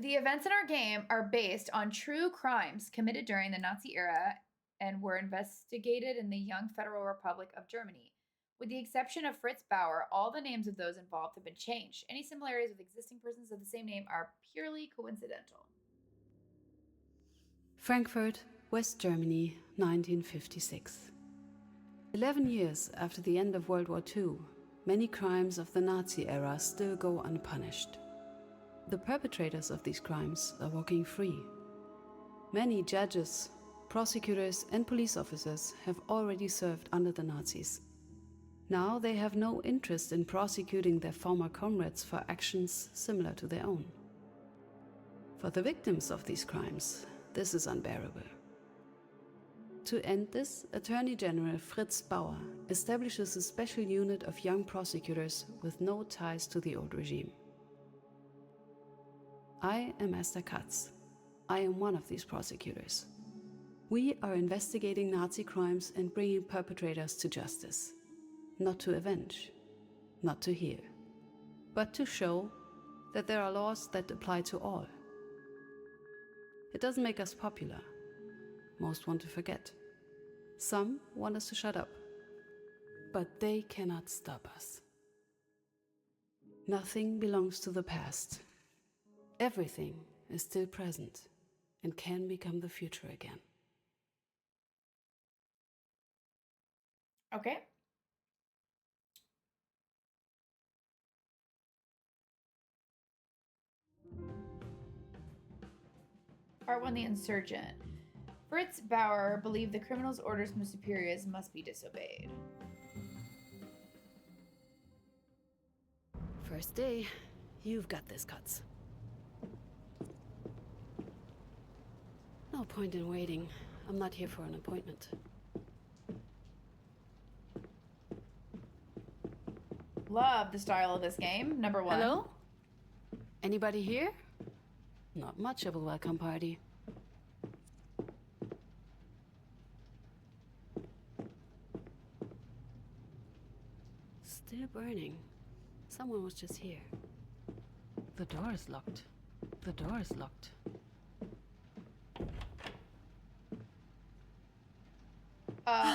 The events in our game are based on true crimes committed during the Nazi era and were investigated in the young Federal Republic of Germany. With the exception of Fritz Bauer, all the names of those involved have been changed. Any similarities with existing persons of the same name are purely coincidental. Frankfurt, West Germany, 1956. 11 years after the end of World War II, many crimes of the Nazi era still go unpunished. The perpetrators of these crimes are walking free. Many judges, prosecutors, and police officers have already served under the Nazis. Now they have no interest in prosecuting their former comrades for actions similar to their own. For the victims of these crimes, this is unbearable. To end this, Attorney General Fritz Bauer establishes a special unit of young prosecutors with no ties to the old regime. I am Esther Katz. I am one of these prosecutors. We are investigating Nazi crimes and bringing perpetrators to justice. Not to avenge, not to heal, but to show that there are laws that apply to all. It doesn't make us popular. Most want to forget. Some want us to shut up. But they cannot stop us. Nothing belongs to the past. Everything is still present and can become the future again. Okay. Part 1, The Insurgent. Fritz Bauer believed the criminal's orders from superiors must be disobeyed. First day, you've got this, Katz. No point in waiting. I'm not here for an appointment. Love the style of this game. Number 1. Hello? Anybody here? Not much of a welcome party. Still burning. Someone was just here. The door is locked. The door is locked.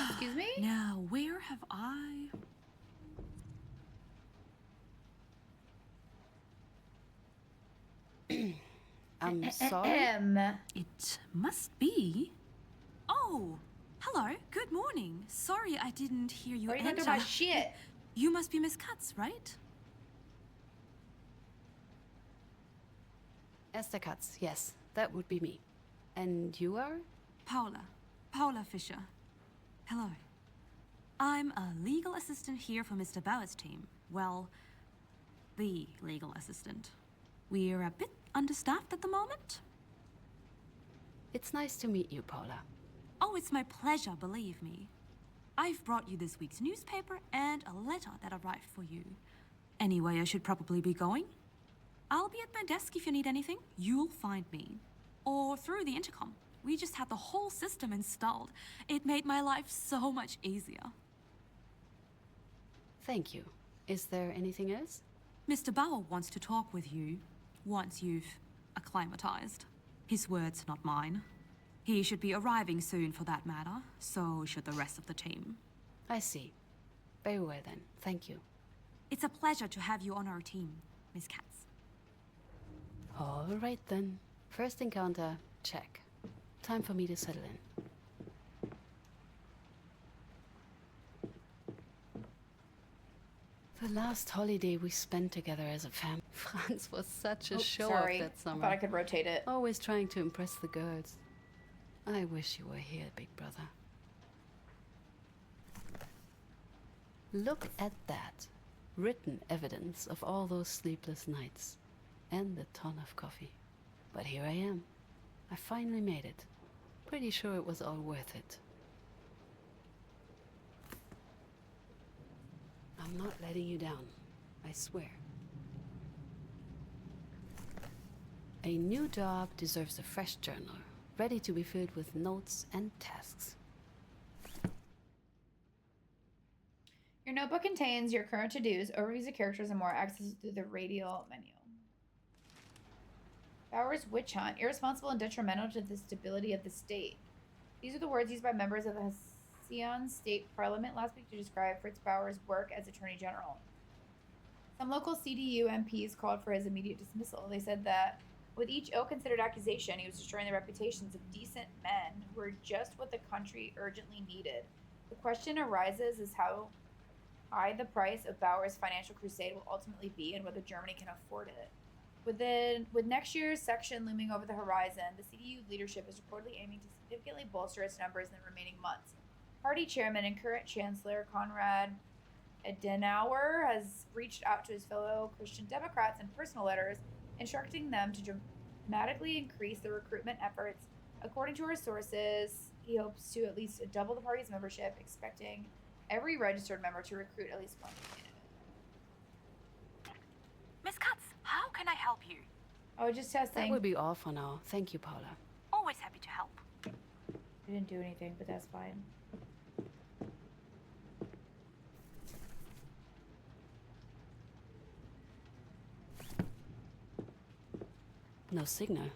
Excuse me? Now, where have I... I'm sorry. It must be... Oh, hello, good morning. Sorry I didn't hear you Why are you enter. looking at my shit? You must be Miss Katz, right? Esther Katz, yes, that would be me. And you are? Paula Fischer. Hello. I'm a legal assistant here for Mr. Bauer's team. Well, the legal assistant. We're a bit understaffed at the moment. It's nice to meet you, Paula. Oh, it's my pleasure, believe me. I've brought you this week's newspaper and a letter that arrived for you. Anyway, I should probably be going. I'll be at my desk if you need anything. You'll find me. Or through the intercom. We just had the whole system installed. It made my life so much easier. Thank you. Is there anything else? Mr. Bauer wants to talk with you once you've acclimatized. His words, not mine. He should be arriving soon for that matter, so should the rest of the team. I see. Very well then. Thank you. It's a pleasure to have you on our team, Miss Katz. All right then. First encounter, check. Time for me to settle in. The last holiday we spent together as a family. Franz was such a show-off that summer. I thought I could rotate it. Always trying to impress the girls. I wish you were here, big brother. Look at that. Written evidence of all those sleepless nights. And a ton of coffee. But here I am. I finally made it. Pretty sure it was all worth it. I'm not letting you down. I swear. A new job deserves a fresh journal, ready to be filled with notes and tasks. Your notebook contains your current to-dos, overviews of characters, and more access through the radial menu. Bauer's witch hunt, irresponsible and detrimental to the stability of the state. These are the words used by members of the Hessian State Parliament last week to describe Fritz Bauer's work as Attorney General. Some local CDU MPs called for his immediate dismissal. They said that with each ill-considered accusation, he was destroying the reputations of decent men who were just what the country urgently needed. The question arises is how high the price of Bauer's financial crusade will ultimately be and whether Germany can afford it. With next year's section looming over the horizon, the CDU leadership is reportedly aiming to significantly bolster its numbers in the remaining months. Party chairman and current chancellor Konrad Adenauer has reached out to his fellow Christian Democrats in personal letters, instructing them to dramatically increase their recruitment efforts. According to our sources, he hopes to at least double the party's membership, expecting every registered member to recruit at least one candidate. Miss Katz, how can I help you? Oh, just testing. That will be all for now. Thank you, Paula. Always happy to help. I didn't do anything, but that's fine. No signal.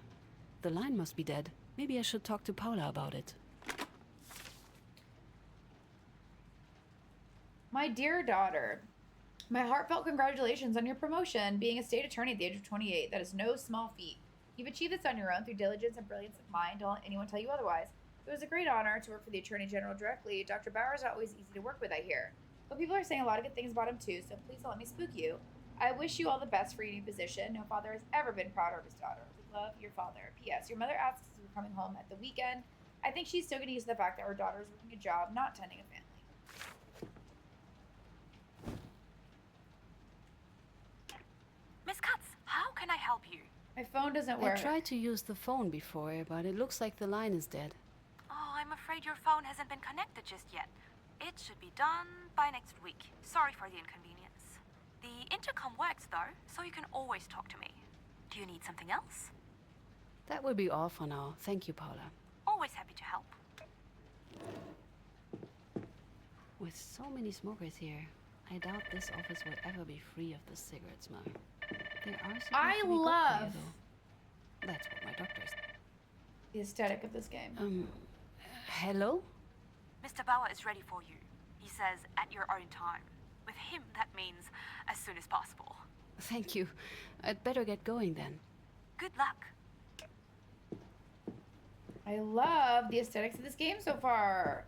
The line must be dead. Maybe I should talk to Paula about it. My dear daughter, my heartfelt congratulations on your promotion. Being a state attorney at the age of 28, that is no small feat. You've achieved this on your own through diligence and brilliance of mind. Don't let anyone tell you otherwise. It was a great honor to work for the Attorney General directly. Dr. Bauer is not always easy to work with, I hear. But people are saying a lot of good things about him too, so please don't let me spook you. I wish you all the best for your new position. No father has ever been prouder of his daughter. With love, your father. P.S. Your mother asks if you're coming home at the weekend. I think she's still getting used to the fact that her daughter is working a job, not tending a family. Miss Katz, how can I help you? My phone doesn't work. I tried to use the phone before, but it looks like the line is dead. Oh, I'm afraid your phone hasn't been connected just yet. It should be done by next week. Sorry for the inconvenience. The intercom works though, so you can always talk to me. Do you need something else? That will be all for now. Thank you, Paula. Always happy to help. With so many smokers here, I doubt this office will ever be free of the cigarette smell. There are supposed I to be good love here, though. That's what my doctor said. the aesthetic of this game. Hello? Mr. Bauer is ready for you. He says at your own time. With him, that means as soon as possible. Thank you. I'd better get going then. Good luck. I love the aesthetics of this game so far.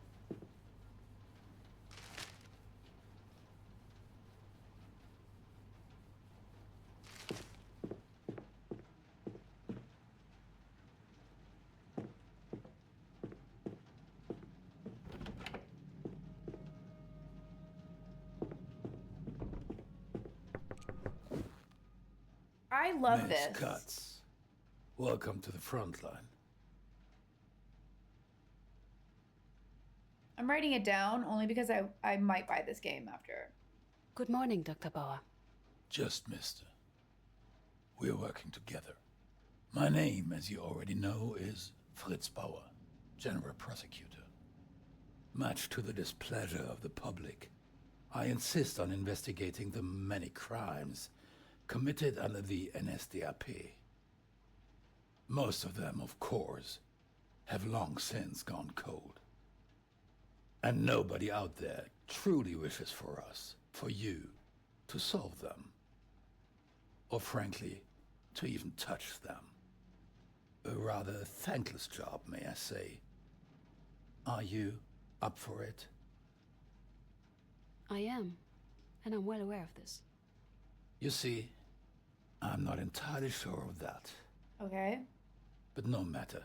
I love Miss this. Katz, welcome to the front line. I'm writing it down only because I might buy this game after. Good morning, Dr. Bauer. Just mister. We're working together. My name, as you already know, is Fritz Bauer, General Prosecutor. Much to the displeasure of the public, I insist on investigating the many crimes committed under the NSDAP. Most of them, of course, have long since gone cold. And nobody out there truly wishes for us, for you, to solve them. Or frankly, to even touch them. A rather thankless job, may I say. Are you up for it? I am, and I'm well aware of this. You see, I'm not entirely sure of that. Okay. But no matter.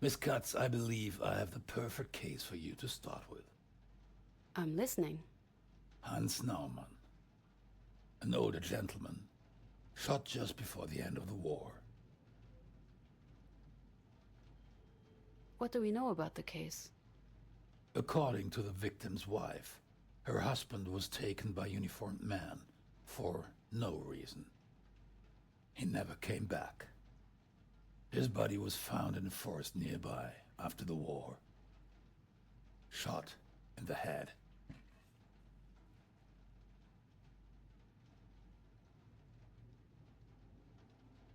Miss Katz, I believe I have the perfect case for you to start with. I'm listening. Hans Naumann, an older gentleman, shot just before the end of the war. What do we know about the case? According to the victim's wife, her husband was taken by uniformed men for no reason. He never came back. His body was found in a forest nearby after the war. Shot in the head.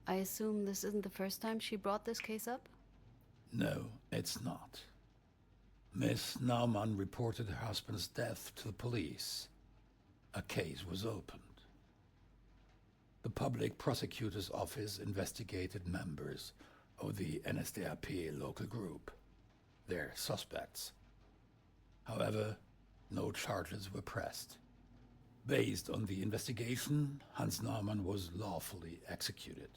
I assume this isn't the first time she brought this case up? No, it's not. Miss Naumann reported her husband's death to the police. A case was opened. The public prosecutor's office investigated members of the NSDAP local group. They're suspects. However, no charges were pressed. Based on the investigation, Hans Naumann was lawfully executed.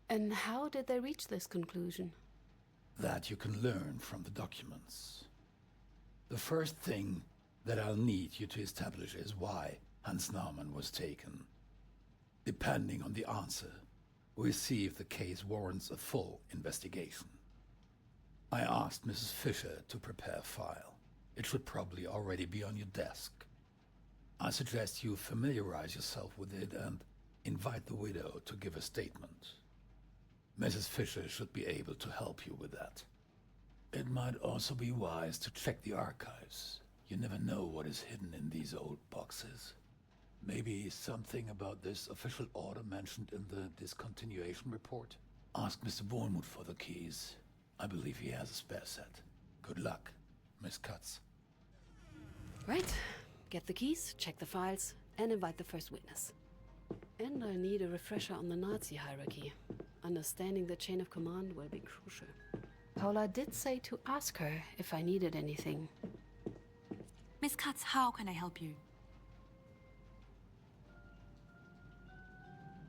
And how did they reach this conclusion? That you can learn from the documents. The first thing that I'll need you to establish is why Hans Naumann was taken. Depending on the answer, we'll see if the case warrants a full investigation. I asked Mrs. Fisher to prepare a file. It should probably already be on your desk. I suggest you familiarize yourself with it and invite the widow to give a statement. Mrs. Fisher should be able to help you with that. It might also be wise to check the archives. You never know what is hidden in these old boxes. Maybe something about this official order mentioned in the discontinuation report? Ask Mr. Bournemouth for the keys. I believe he has a spare set. Good luck, Miss Cutts. Right. Get the keys, check the files, and invite the first witness. And I need a refresher on the Nazi hierarchy. Understanding the chain of command will be crucial. Paula did say to ask her if I needed anything. Miss Katz, how can I help you?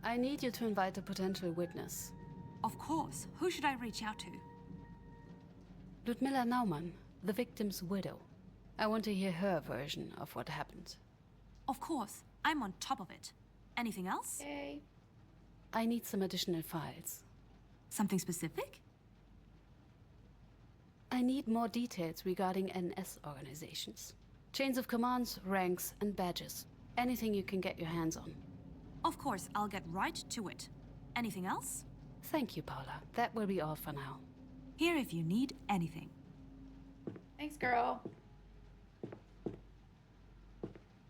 I need you to invite a potential witness. Of course. Who should I reach out to? Ludmilla Naumann, the victim's widow. I want to hear her version of what happened. Of course. I'm on top of it. Anything else? Yay. I need some additional files. Something specific? I need more details regarding NS organizations. Chains of commands, ranks, and badges. Anything you can get your hands on. Of course, I'll get right to it. Anything else? Thank you, Paula. That will be all for now. Here if you need anything. Thanks, girl.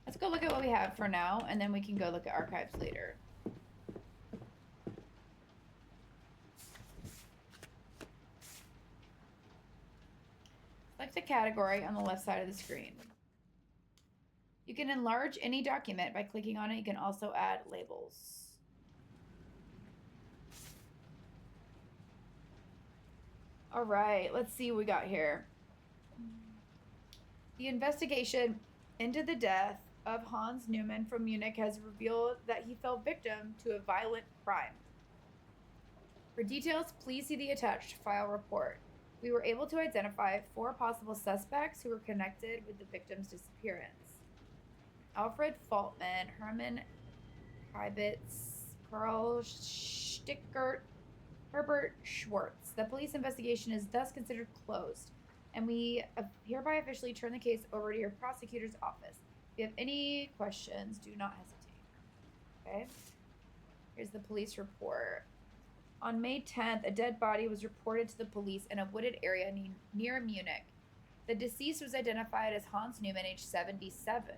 Let's go look at what we have for now, and then we can go look at archives later. Select a category on the left side of the screen. You can enlarge any document by clicking on it. You can also add labels. All right, let's see what we got here. The investigation into the death of Hans Neumann from Munich has revealed that he fell victim to a violent crime. For details, please see the attached file report. We were able to identify 4 possible suspects who were connected with the victim's disappearance. Alfred Faltman, Hermann Kibitz, Karl Stickert, Herbert Schwartz. The police investigation is thus considered closed, and we hereby officially turn the case over to your prosecutor's office. If you have any questions, do not hesitate. Okay? Here's the police report. On May 10th, a dead body was reported to the police in a wooded area near Munich. The deceased was identified as Hans Neumann, age 77.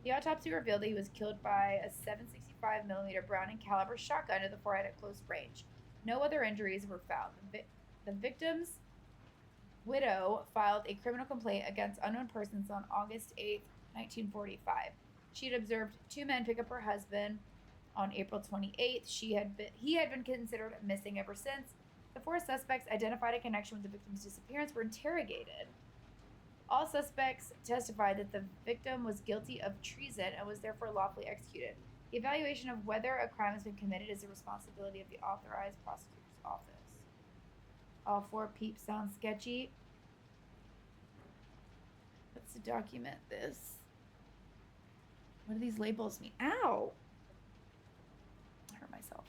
The autopsy revealed that he was killed by a 7.65mm Browning caliber shotgun to the forehead at close range. No other injuries were found. The victim's widow filed a criminal complaint against unknown persons on August 8, 1945. She had observed 2 men pick up her husband on April 28th. He had been considered missing ever since. The 4 suspects identified in connection with the victim's disappearance were interrogated. All suspects testified that the victim was guilty of treason and was therefore lawfully executed. The evaluation of whether a crime has been committed is the responsibility of the authorized prosecutor's office. All 4 peeps sound sketchy. Let's document this. What do these labels mean? Ow! I hurt myself.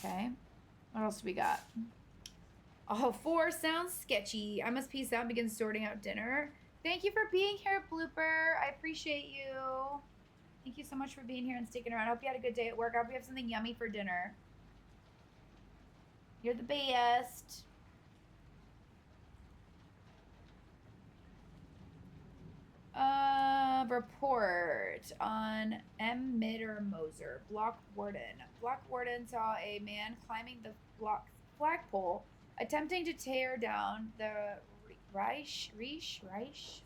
Okay. What else do we got? Oh, 4 sounds sketchy. I must peace out and begin sorting out dinner. Thank you for being here, Blooper. I appreciate you. Thank you so much for being here and sticking around. I hope you had a good day at work. I hope you have something yummy for dinner. You're the best. Report on M. Mitter Moser, block warden. Block warden saw a man climbing the block flagpole, attempting to tear down the Reich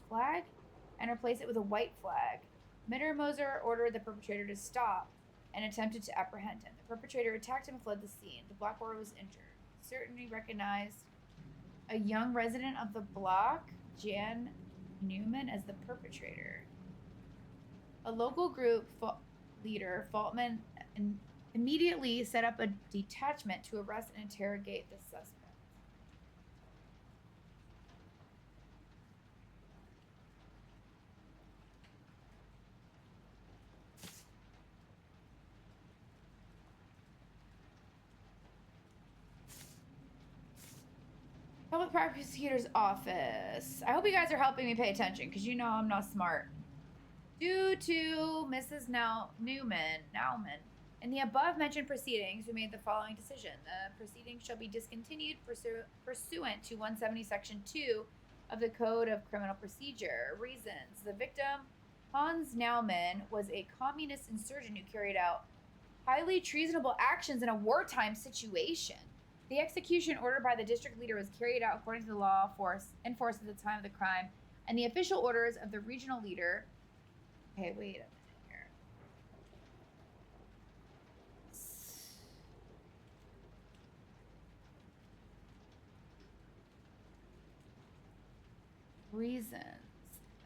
flag and replace it with a white flag. Mitter Moser ordered the perpetrator to stop and attempted to apprehend him. The perpetrator attacked him and fled the scene. The block warden was injured. Certainly recognized a young resident of the block, Jan Newman, as the perpetrator. A local group leader, Faultman, immediately set up a detachment to arrest and interrogate the suspect. Public Prosecutor's Office. I hope you guys are helping me pay attention, because you know I'm not smart. Due to Mrs. Nauman, in the above-mentioned proceedings, we made the following decision. The proceedings shall be discontinued pursuant to 170 Section 2 of the Code of Criminal Procedure. Reasons. The victim, Hans Naumann, was a communist insurgent who carried out highly treasonable actions in a wartime situation. The execution ordered by the district leader was carried out according to the law in force at the time of the crime, and the official orders of the regional leader. Okay, wait a minute here. Reasons.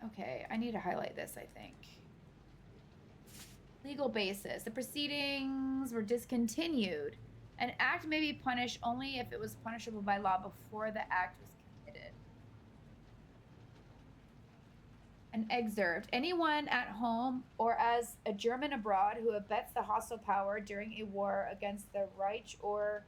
Okay, I need to highlight this, I think. Legal basis. The proceedings were discontinued. An act may be punished only if it was punishable by law before the act was committed. An excerpt. Anyone at home or as a German abroad who abets the hostile power during a war against the Reich or ...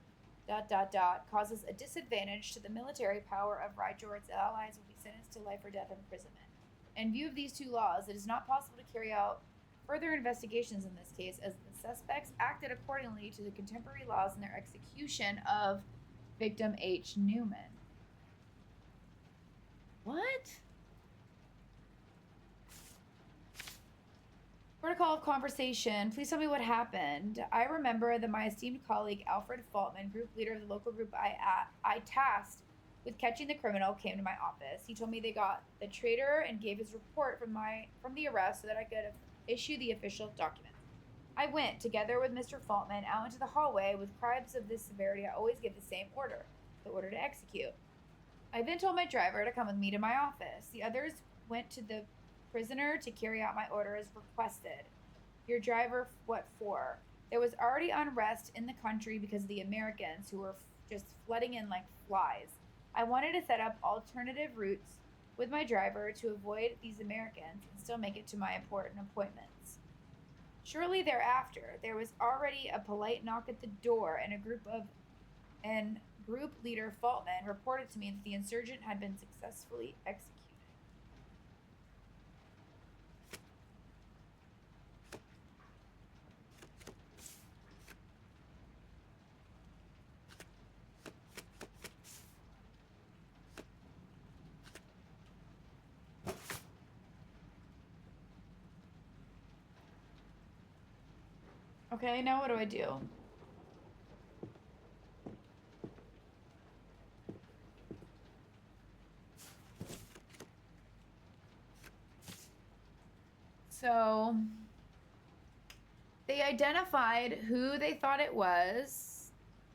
causes a disadvantage to the military power of Reich or its allies will be sentenced to life or death imprisonment. In view of these two laws, it is not possible to carry out further investigations in this case, as the suspects acted accordingly to the contemporary laws in their execution of victim H. Newman. What? Protocol of conversation. Please tell me what happened. I remember that my esteemed colleague Alfred Faultman, group leader of the local group I tasked with catching the criminal, came to my office. He told me they got the traitor and gave his report from the arrest so that I could issue the official documents. I went, together with Mr. Faultman, out into the hallway. With crimes of this severity, I always give the same order, the order to execute. I then told my driver to come with me to my office. The others went to the prisoner to carry out my order as requested. Your driver, what for? There was already unrest in the country because of the Americans who were just flooding in like flies. I wanted to set up alternative routes with my driver to avoid these Americans and still make it to my important appointments. Shortly thereafter, there was already a polite knock at the door, and group leader Faultman reported to me that the insurgent had been successfully executed. Okay, now what do I do? So they identified who they thought it was.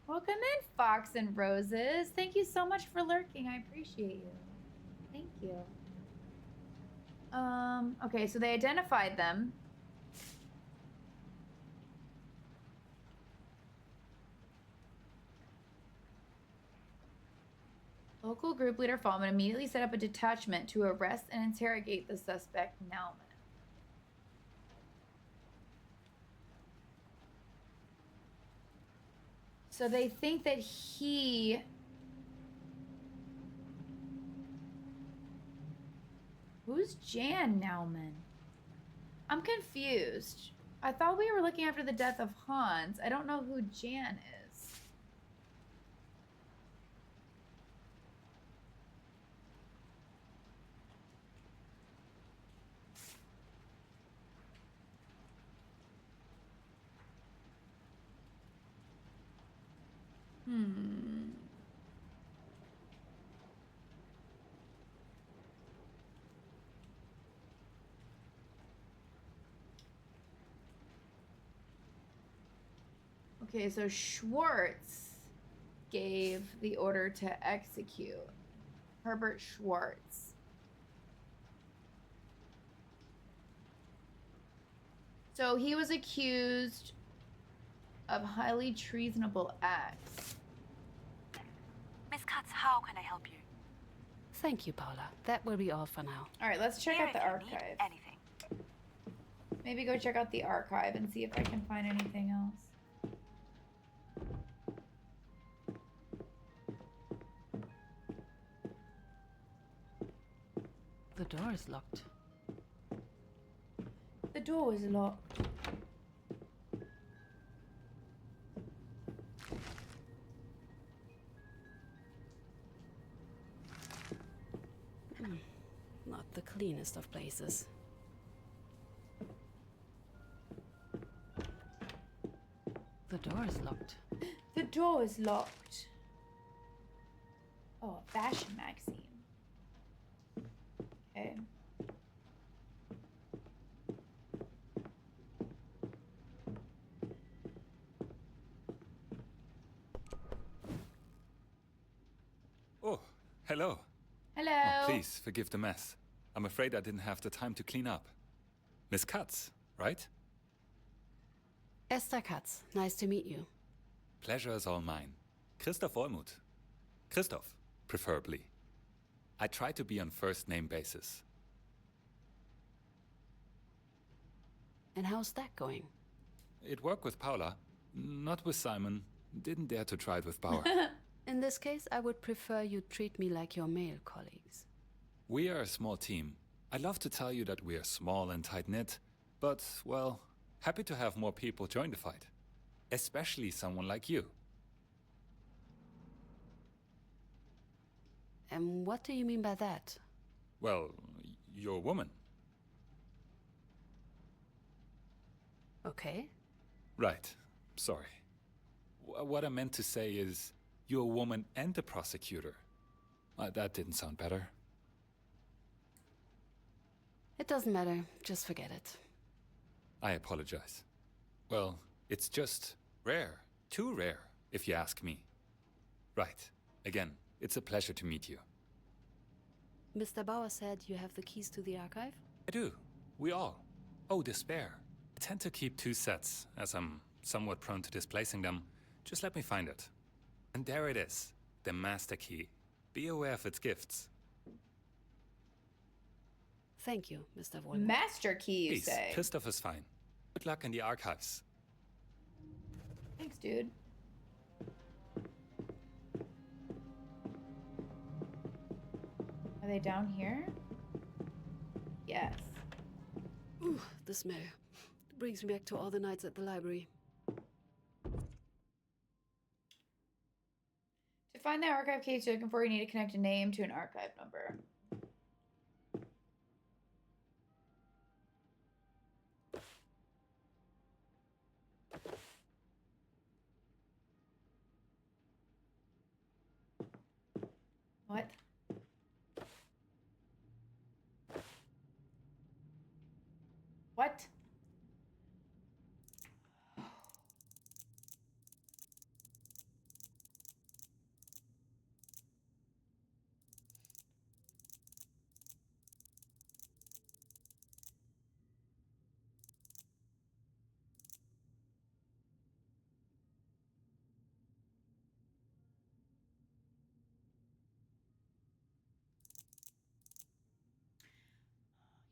Welcome in, Fox and Roses. Thank you so much for lurking. I appreciate you. Thank you. Okay, so they identified them. Local group leader Faultman immediately set up a detachment to arrest and interrogate the suspect, Nauman. So they think that he... Who's Jan Nauman? I'm confused. I thought we were looking after the death of Hans. I don't know who Jan is. Okay, so Schwartz gave the order to execute. Herbert Schwartz. So he was accused of highly treasonable acts. Miss Katz, how can I help you? Thank you, Paula. That will be all for now. All right, let's check Here out the if you archive. need anything. Maybe go check out the archive and see if I can find anything else. The door is locked. The door is locked. Not the cleanest of places. The door is locked. The door is locked. Oh, a fashion magazine. Okay. Oh, hello. Hello. Oh, please forgive the mess. I'm afraid I didn't have the time to clean up. Miss Katz, right? Esther Katz, nice to meet you. Pleasure is all mine. Christoph Olmuth. Christoph, preferably. I try to be on first name basis. And how's that going? It worked with Paula, not with Simon. Didn't dare to try it with Bauer. In this case, I would prefer you treat me like your male colleagues. We are a small team. I'd love to tell you that we are small and tight-knit, but, well, happy to have more people join the fight. Especially someone like you. And what do you mean by that? Well, you're a woman. Okay. Right. Sorry. What I meant to say is, you're a woman and a prosecutor. That didn't sound better. It doesn't matter. Just forget it. I apologize. Well, it's just rare. Too rare, if you ask me. Right. Again, it's a pleasure to meet you. Mr. Bauer said you have the keys to the archive? I do. We all. Oh, despair. I tend to keep 2 sets, as I'm somewhat prone to displacing them. Just let me find it. And there it is. The master key. Be aware of its gifts. Thank you, Mr. Wollmuth. Master key, you Please, say? Christoph is fine. Good luck in the archives. Thanks, dude. Are they down here? Yes. Ooh, the smell. Brings me back to all the nights at the library. To find the archive case you're looking for, you need to connect a name to an archive number. What? What?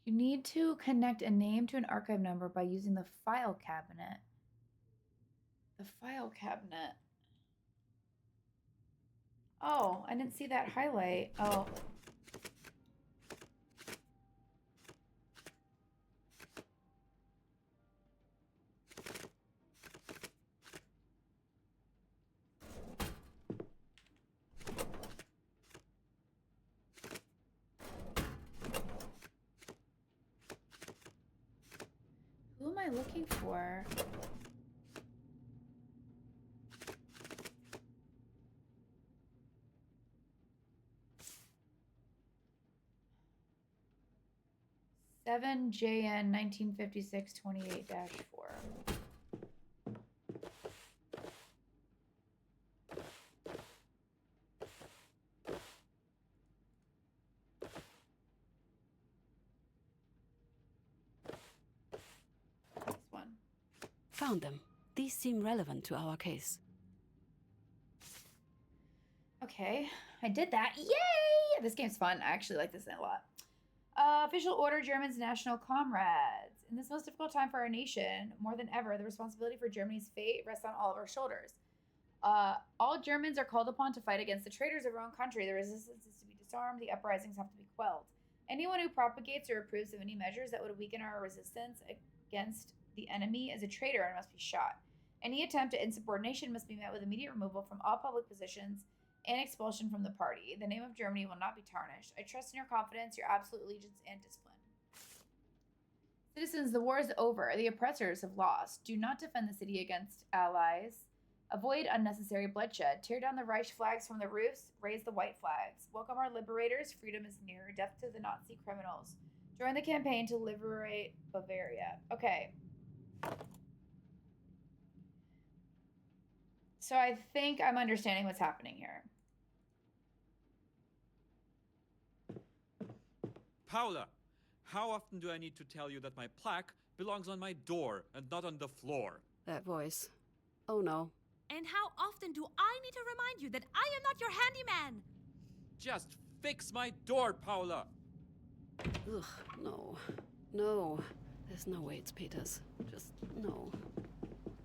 You need to connect a name to an archive number by using the file cabinet. The file cabinet. Oh, I didn't see that highlight. Oh. looking for? Seven JN 1956-28-4. This one. Found them. These seem relevant to our case. Okay, I did that. Yay! This game's fun. I actually like this a lot. Official order, Germans, national comrades. In this most difficult time for our nation, more than ever, the responsibility for Germany's fate rests on all of our shoulders. All Germans are called upon to fight against the traitors of our own country. The resistance is to be disarmed. The uprisings have to be quelled. Anyone who propagates or approves of any measures that would weaken our resistance against the enemy is a traitor and must be shot. Any attempt at insubordination must be met with immediate removal from all public positions and expulsion from the party. The name of Germany will not be tarnished. I trust in your confidence, your absolute allegiance, and discipline. Citizens, the war is over. The oppressors have lost. Do not defend the city against allies. Avoid unnecessary bloodshed. Tear down the Reich flags from the roofs. Raise the white flags. Welcome our liberators. Freedom is near. Death to the Nazi criminals. Join the campaign to liberate Bavaria. Okay. So I think I'm understanding what's happening here. Paula, how often do I need to tell you that my plaque belongs on my door and not on the floor? That voice. Oh no. And how often do I need to remind you that I am not your handyman? Just fix my door, Paula! Ugh, no. No. There's no way it's Peter's. Just no.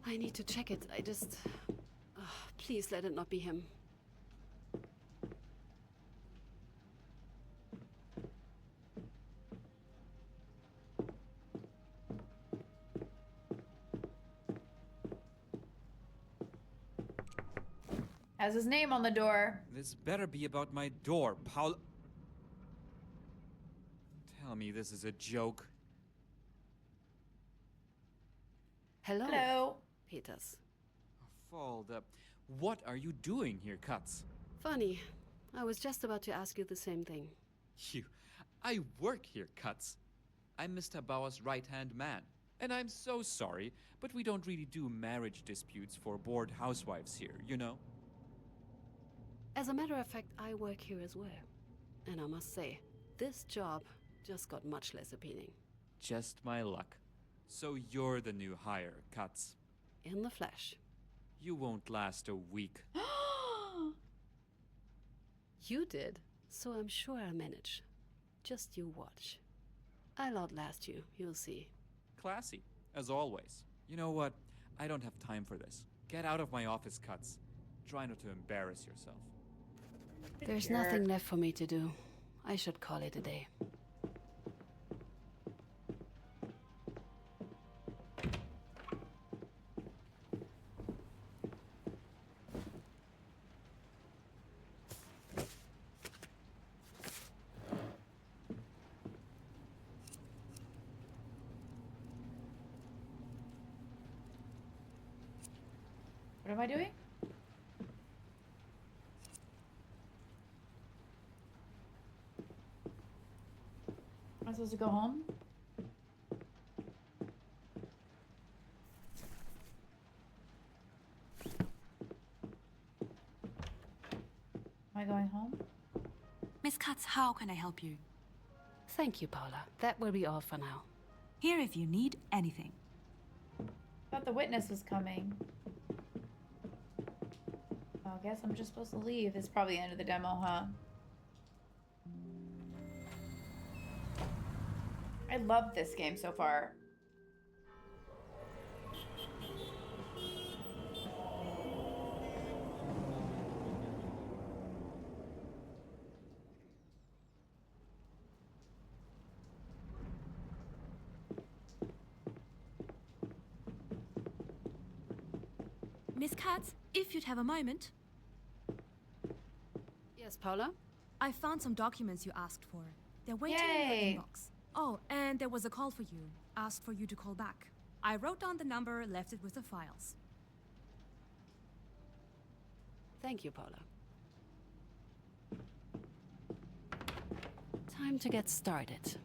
I need to check it. Please let it not be him. Has his name on the door. This better be about my door, Paula. Tell me this is a joke. Hello. Hello. Peters. Falda, what are you doing here, Katz? Funny. I was just about to ask you the same thing. I work here, Katz. I'm Mr. Bauer's right-hand man. And I'm so sorry, but we don't really do marriage disputes for bored housewives here, you know? As a matter of fact, I work here as well. And I must say, this job just got much less appealing. Just my luck. So you're the new hire, Katz. In the flesh. You won't last a week. You did, so I'm sure I'll manage. Just you watch. I'll outlast you, you'll see. Classy, as always. You know what? I don't have time for this. Get out of my office, Katz. Try not to embarrass yourself. There's nothing left for me to do. I should call it a day. What am I doing? Am I supposed to go home? Am I going home? Miss Katz, how can I help you? Thank you, Paula. That will be all for now. Here if you need anything. Thought the witness was coming. Oh, I guess I'm just supposed to leave. It's probably the end of the demo, huh? I love this game so far. Miss Katz, if you'd have a moment. Yes, Paula? I found some documents you asked for. They're waiting Yay. in your inbox. Oh, and there was a call for you. Asked for you to call back. I wrote down the number, left it with the files. Thank you, Paula. Time to get started.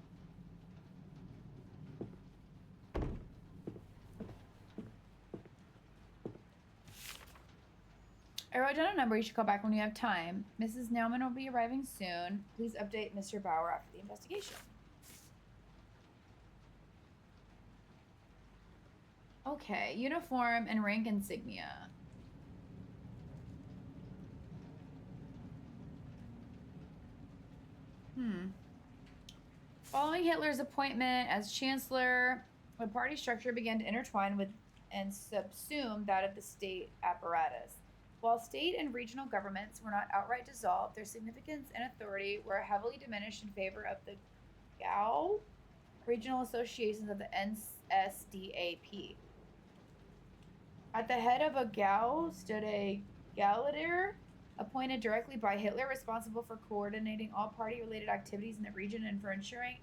I wrote down a number. You should call back when you have time. Mrs. Nauman will be arriving soon. Please update Mr. Bauer after the investigation. Okay, uniform and rank insignia. Following Hitler's appointment as chancellor, the party structure began to intertwine with and subsume that of the state apparatus. While state and regional governments were not outright dissolved, their significance and authority were heavily diminished in favor of the GAU, regional associations of the NSDAP. At the head of a GAU stood a Gauleiter, appointed directly by Hitler, responsible for coordinating all party-related activities in the region and for ensuring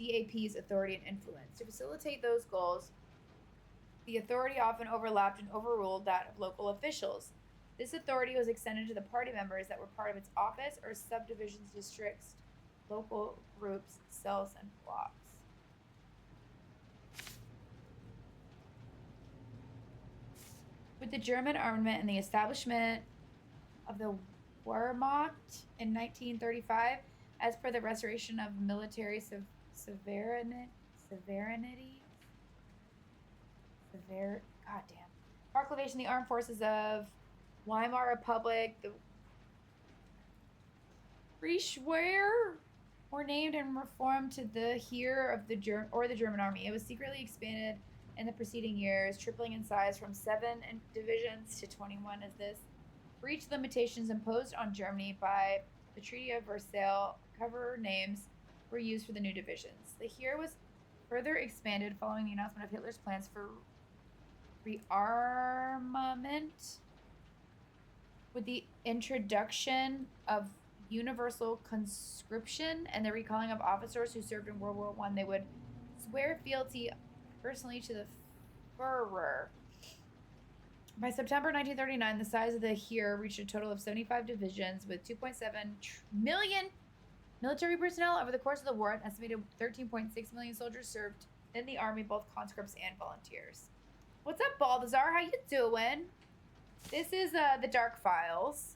NSDAP's authority and influence. To facilitate those goals, the authority often overlapped and overruled that of local officials. This authority was extended to the party members that were part of its office or subdivisions, districts, local groups, cells, and blocks. With the German armament and the establishment of the Wehrmacht in 1935, as per the restoration of military proclamation, the armed forces of Weimar Republic, the Reichswehr, were named and reformed to the Heer of the German Army. It was secretly expanded in the preceding years, tripling in size from 7 divisions to 21 as this reached limitations imposed on Germany by the Treaty of Versailles. Cover names were used for the new divisions. The Heer was further expanded following the announcement of Hitler's plans for rearmament with the introduction of universal conscription and the recalling of officers who served in World War I. They would swear fealty personally to the Führer. By September 1939, the size of the Heer reached a total of 75 divisions with 2.7 million military personnel. Over the course of the war, an estimated 13.6 million soldiers served in the army, both conscripts and volunteers. What's up, Balthazar? How you doing? This is the Dark Files.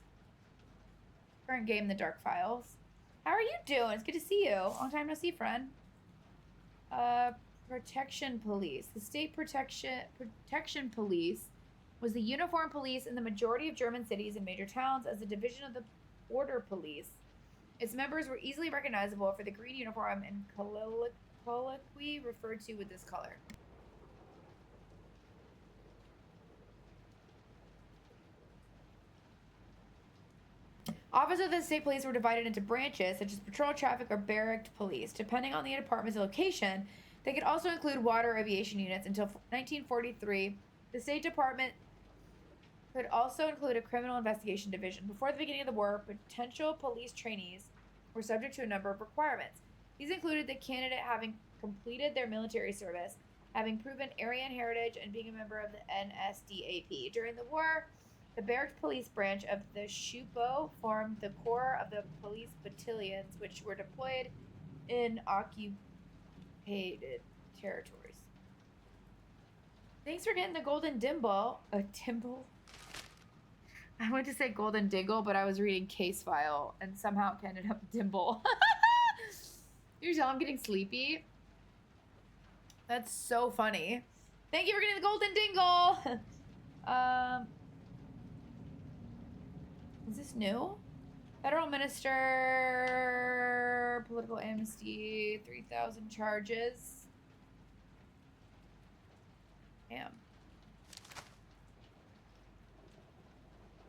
Current game, the Dark Files. How are you doing? It's good to see you. Long time no see, friend. Protection Police. The State Protection Police was the uniformed police in the majority of German cities and major towns as a division of the Border Police. Its members were easily recognizable for the green uniform and colloquially referred to with this color. Officers of the state police were divided into branches, such as patrol, traffic, or barracked police. Depending on the department's location, they could also include water aviation units. Until 1943, the State Department could also include a criminal investigation division. Before the beginning of the war, potential police trainees were subject to a number of requirements. These included the candidate having completed their military service, having proven Aryan heritage, and being a member of the NSDAP. During the war, the barracked police branch of the Schupo formed the core of the police battalions, which were deployed in occupied territories. Thanks for getting the golden dimble. A dimble? I went to say golden dingle, but I was reading case file and somehow it ended up dimble. You tell I'm getting sleepy. That's so funny. Thank you for getting the golden dingle. Is this new? Federal minister, political amnesty, 3,000 charges. Damn.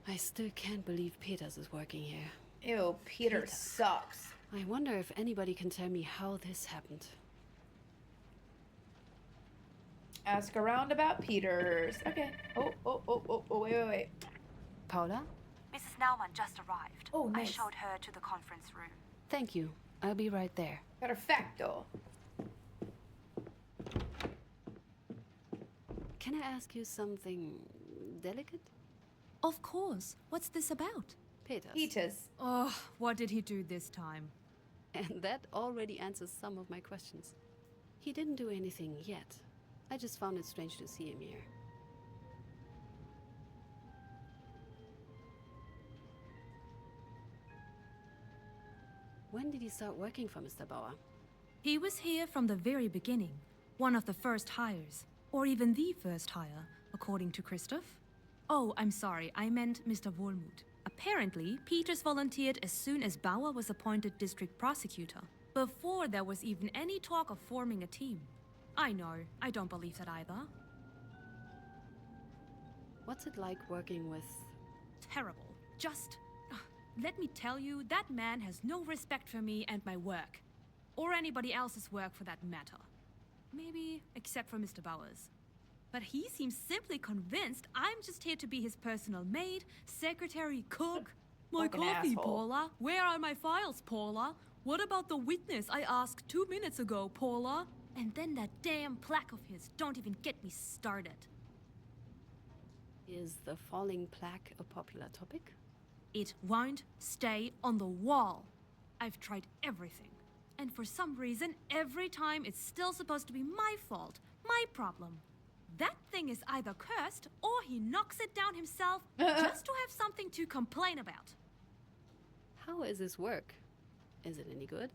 I still can't believe Peters is working here. Ew, Peter sucks. I wonder if anybody can tell me how this happened. Ask around about Peters. Okay. Oh, wait. Paula? Mrs. Naumann just arrived. Oh, nice. I showed her to the conference room. Thank you. I'll be right there. Perfecto. Can I ask you something delicate? Of course. What's this about? Peters. Peters. Oh, what did he do this time? And that already answers some of my questions. He didn't do anything yet. I just found it strange to see him here. When did he start working for Mr. Bauer? He was here from the very beginning. One of the first hires. Or even the first hire, according to Christoph. Oh, I'm sorry, I meant Mr. Wohlmuth. Apparently, Peters volunteered as soon as Bauer was appointed district prosecutor, before there was even any talk of forming a team. I know, I don't believe that either. What's it like working with... Terrible. Just... let me tell you, that man has no respect for me and my work. Or anybody else's work for that matter. Maybe, except for Mr. Bowers. But he seems simply convinced I'm just here to be his personal maid, secretary, cook. My Fucking coffee, asshole. Paula. Where are my files, Paula? What about the witness I asked 2 minutes ago, Paula? And then that damn plaque of his. Don't even get me started. Is the falling plaque a popular topic? It won't stay on the wall. I've tried everything. And for some reason, every time it's still supposed to be my fault, my problem. That thing is either cursed or he knocks it down himself just to have something to complain about. How is his work? Is it any good?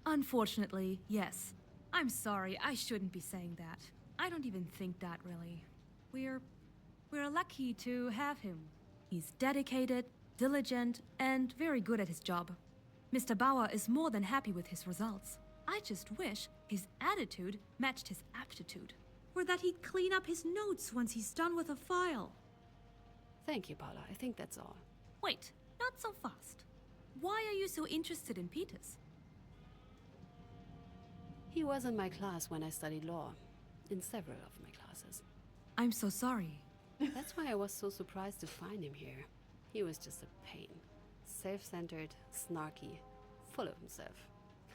Unfortunately, yes. I'm sorry, I shouldn't be saying that. I don't even think that, really. We're lucky to have him. He's dedicated, diligent, and very good at his job. Mr. Bauer is more than happy with his results. I just wish his attitude matched his aptitude. Or that he'd clean up his notes once he's done with a file. Thank you, Paula. I think that's all. Wait, not so fast. Why are you so interested in Peters? He was in my class when I studied law. In several of my classes. I'm so sorry. That's why I was so surprised to find him here. He was just a pain. Self-centered, snarky, full of himself.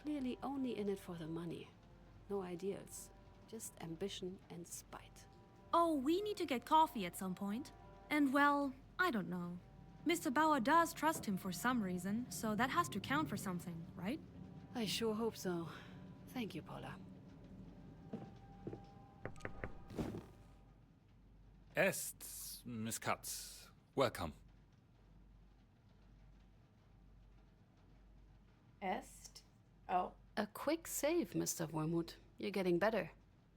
Clearly only in it for the money. No ideals. Just ambition and spite. Oh, we need to get coffee at some point. And well, I don't know. Mr. Bauer does trust him for some reason, so that has to count for something, right? I sure hope so. Thank you, Paula. Est, Miss Katz. Welcome. Est? Oh. A quick save, Mr. Wormwood. You're getting better.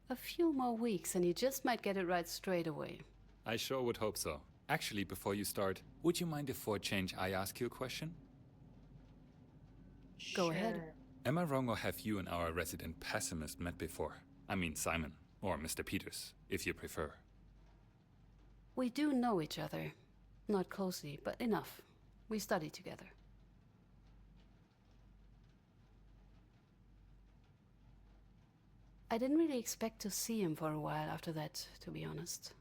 A few more weeks and you just might get it right straight away. I sure would hope so. Actually, before you start, would you mind if for a change I ask you a question? Go ahead. Sure. Am I wrong or have you and our resident pessimist met before? I mean Simon, or Mr. Peters, if you prefer. We do know each other. Not closely, but enough. We study together. I didn't really expect to see him for a while after that, to be honest.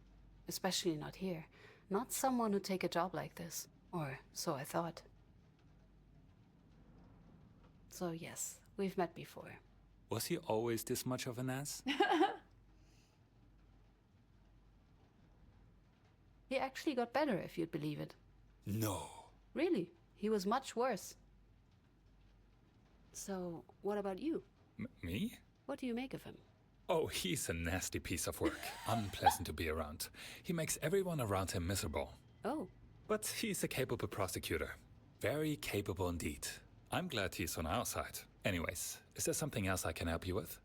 Especially not here. Not someone who'd take a job like this. Or so I thought. So yes, we've met before. Was he always this much of an ass? He actually got better, if you'd believe it. No. Really, he was much worse. So, what about you? Me? What do you make of him? Oh, he's a nasty piece of work. Unpleasant to be around. He makes everyone around him miserable. Oh, But he's a capable prosecutor. Very capable indeed. I'm glad he's on our side. Anyways, is there something else I can help you with?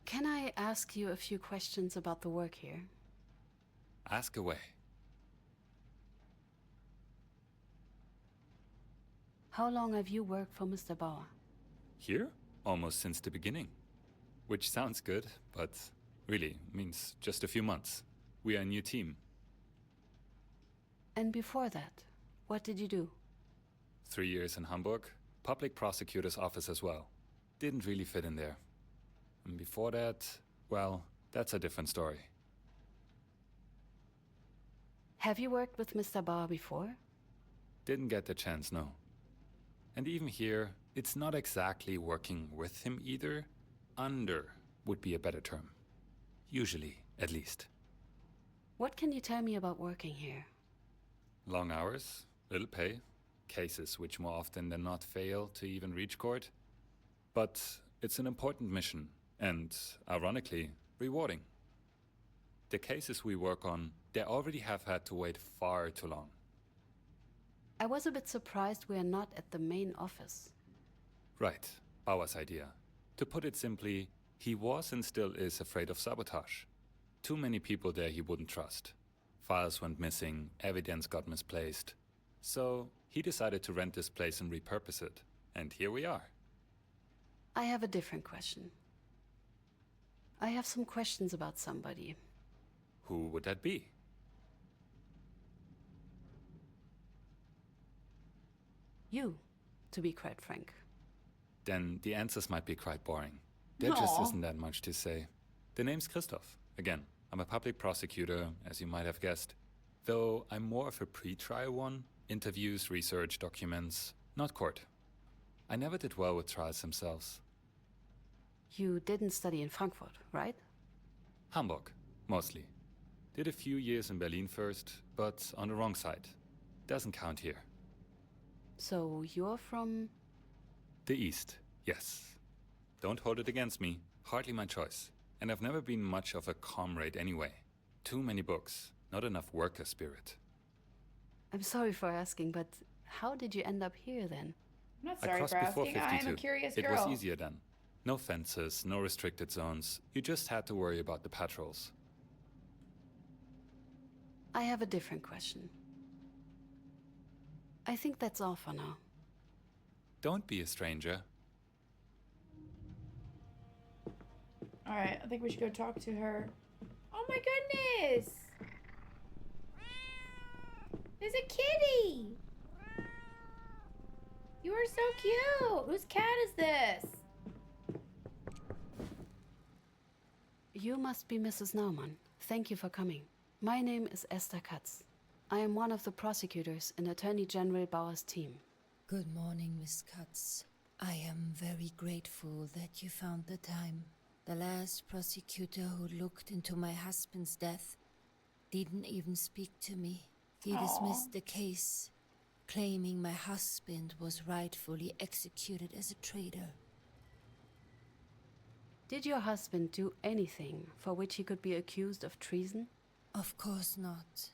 can I ask you a few questions about the work here? Ask away. How long have you worked for Mr. Bauer? Here? Almost since the beginning. Which sounds good, but really means just a few months. We are a new team. And before that, what did you do? 3 years in Hamburg, public prosecutor's office as well. Didn't really fit in there. And before that, well, that's a different story. Have you worked with Mr. Bauer before? Didn't get the chance, no. And even here, It's not exactly working with him either. Under would be a better term. Usually, at least. What can you tell me about working here? Long hours, little pay, cases which more often than not fail to even reach court. But it's an important mission, and, ironically, rewarding. The cases we work on, they already have had to wait far too long. I was a bit surprised we are not at the main office. Right, Bauer's idea. To put it simply, he was and still is afraid of sabotage. Too many people there he wouldn't trust. Files went missing, evidence got misplaced. So he decided to rent this place and repurpose it. And here we are. I have a different question. I have some questions about somebody. Who would that be? You, to be quite frank. Then the answers might be quite boring. There just Aw. isn't that much to say. The name's Christoph. Again, I'm a public prosecutor, as you might have guessed. Though I'm more of a pre-trial one. Interviews, research, documents, not court. I never did well with trials themselves. You didn't study in Frankfurt, right? Hamburg, mostly. Did a few years in Berlin first, but on the wrong side. Doesn't count here. So you're from... The East, yes. Don't hold it against me. Hardly my choice. And I've never been much of a comrade anyway. Too many books, not enough worker spirit. I'm sorry for asking, but how did you end up here then? I'm not I sorry crossed for before asking. 52. I'm a curious It girl. was easier then. No fences, no restricted zones. You just had to worry about the patrols. I have a different question. I think that's all for now. Don't be a stranger. All right, I think we should go talk to her. Oh my goodness! There's a kitty! You are so cute! Whose cat is this? You must be Mrs. Naumann. Thank you for coming. My name is Esther Katz. I am one of the prosecutors in Attorney General Bauer's team. Good morning, Miss Katz. I am very grateful that you found the time. The last prosecutor who looked into my husband's death didn't even speak to me. He dismissed the case, claiming my husband was rightfully executed as a traitor. Did your husband do anything for which he could be accused of treason? Of course not.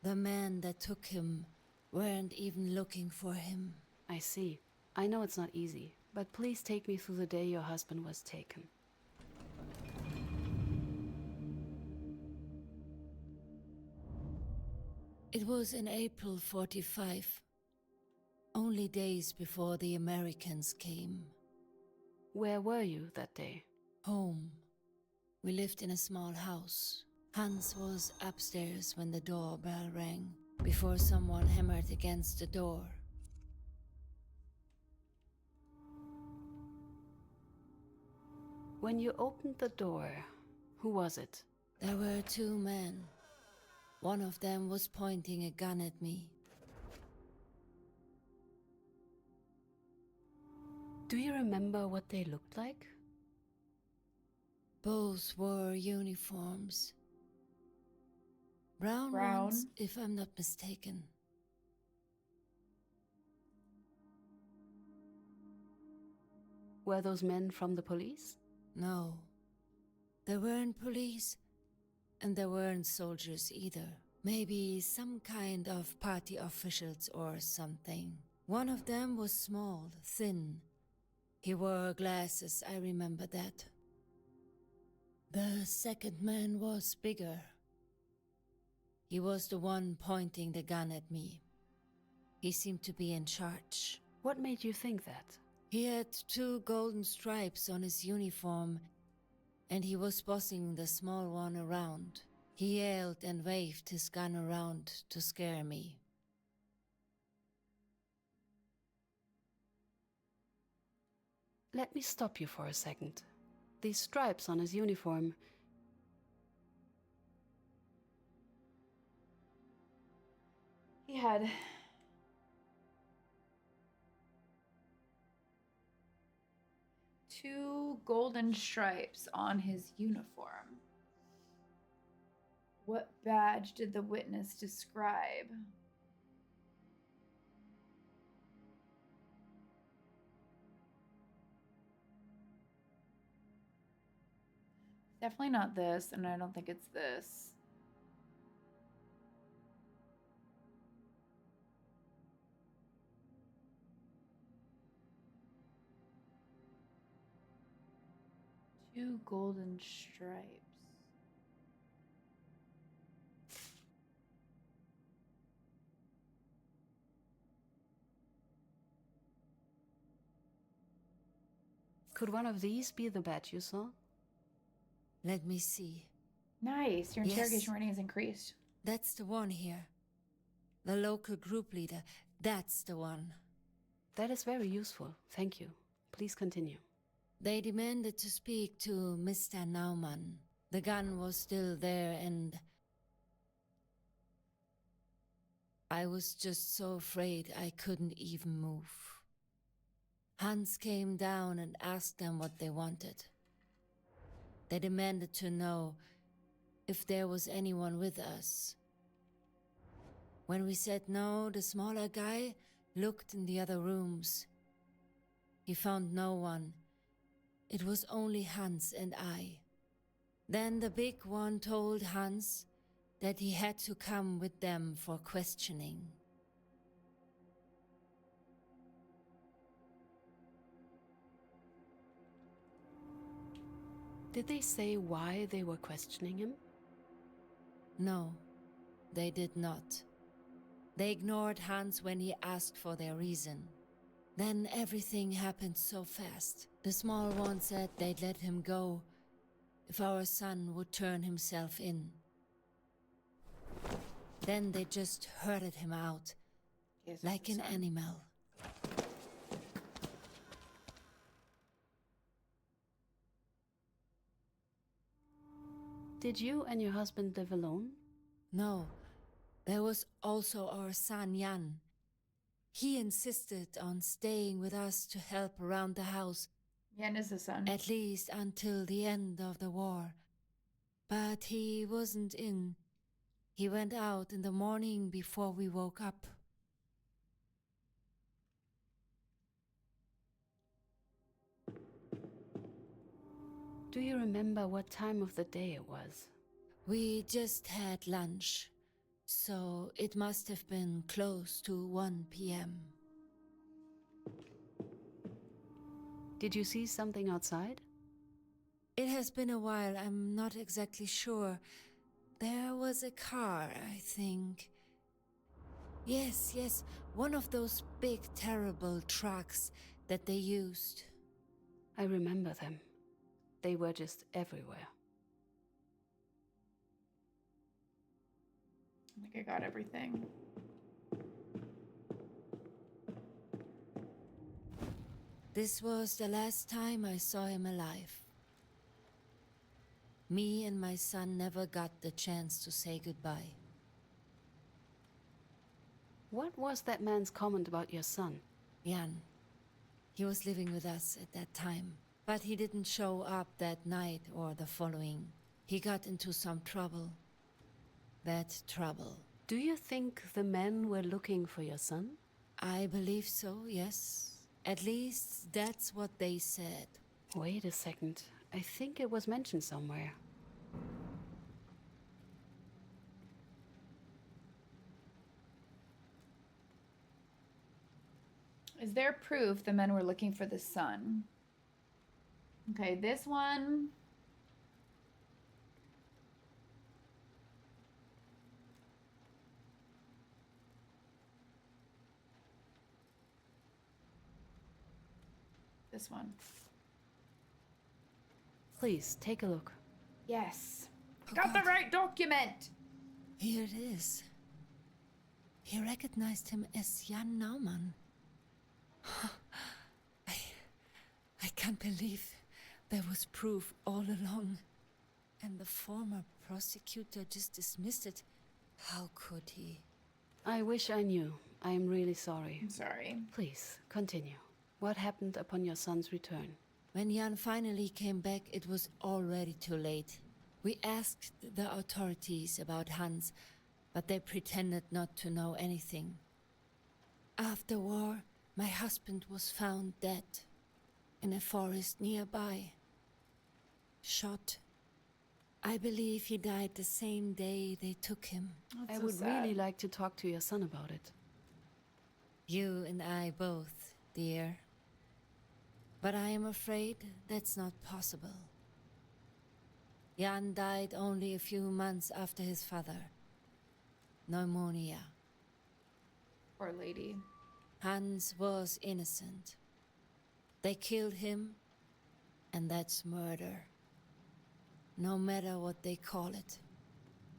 The men that took him weren't even looking for him. I see. I know it's not easy, but please take me through the day your husband was taken. It was in April 45, only days before the Americans came. Where were you that day? Home. We lived in a small house. Hans was upstairs when the doorbell rang, before someone hammered against the door. When you opened the door, who was it? There were two men. One of them was pointing a gun at me. Do you remember what they looked like? Both wore uniforms. Brown ones, if I'm not mistaken. Were those men from the police? No. There weren't police, and there weren't soldiers either. Maybe some kind of party officials or something. One of them was small, thin. He wore glasses, I remember that. The second man was bigger. He was the one pointing the gun at me. He seemed to be in charge. What made you think that? He had two golden stripes on his uniform, and he was bossing the small one around. He yelled and waved his gun around to scare me. Let me stop you for a second. These stripes on his uniform... He had 2 golden stripes on his uniform. What badge did the witness describe? Definitely not this, and I don't think it's this. Two golden stripes. Could one of these be the badge you saw? Let me see. Nice. Your Yes. interrogation rating is increased. That's the one here. The local group leader. That's the one. That is very useful. Thank you. Please continue. They demanded to speak to Mr. Naumann. The gun was still there and I was just so afraid I couldn't even move. Hans came down and asked them what they wanted. They demanded to know if there was anyone with us. When we said no, the smaller guy looked in the other rooms. He found no one. It was only Hans and I. Then the big one told Hans that he had to come with them for questioning. Did they say why they were questioning him? No, they did not. They ignored Hans when he asked for their reason. Then everything happened so fast. The small one said they'd let him go if our son would turn himself in. Then they just herded him out, Yes, like an animal. Did you and your husband live alone? No, there was also our son Jan. He insisted on staying with us to help around the house, Yen is the son. at least until the end of the war. But he wasn't in. He went out in the morning before we woke up. Do you remember what time of the day it was? We just had lunch, so it must have been close to 1 p.m. Did you see something outside? It has been a while, I'm not exactly sure. There was a car, I think. Yes, one of those big, terrible trucks that they used. I remember them. They were just everywhere. I think I got everything. This was the last time I saw him alive. Me and my son never got the chance to say goodbye. What was that man's comment about your son? Jan. He was living with us at that time, but he didn't show up that night or the following. He got into some trouble. Bad trouble. Do you think the men were looking for your son? I believe so, yes. At least that's what they said. Wait a second. I think it was mentioned somewhere. Is there proof the men were looking for the son? Okay, this one. This one. Please, take a look. Yes. Oh, Got the God. right document. Here it is. He recognized him as Jan Naumann. I can't believe there was proof all along. And the former prosecutor just dismissed it. How could he? I wish I knew. I am really sorry. I'm sorry. Please, continue. What happened upon your son's return? When Jan finally came back, it was already too late. We asked the authorities about Hans, but they pretended not to know anything. After war, my husband was found dead in a forest nearby. Shot. I believe he died the same day they took him. I would really like to talk to your son about it. You and I both, dear. But I am afraid that's not possible. Jan died only a few months after his father. Pneumonia. Poor lady. Hans was innocent. They killed him, and that's murder. No matter what they call it.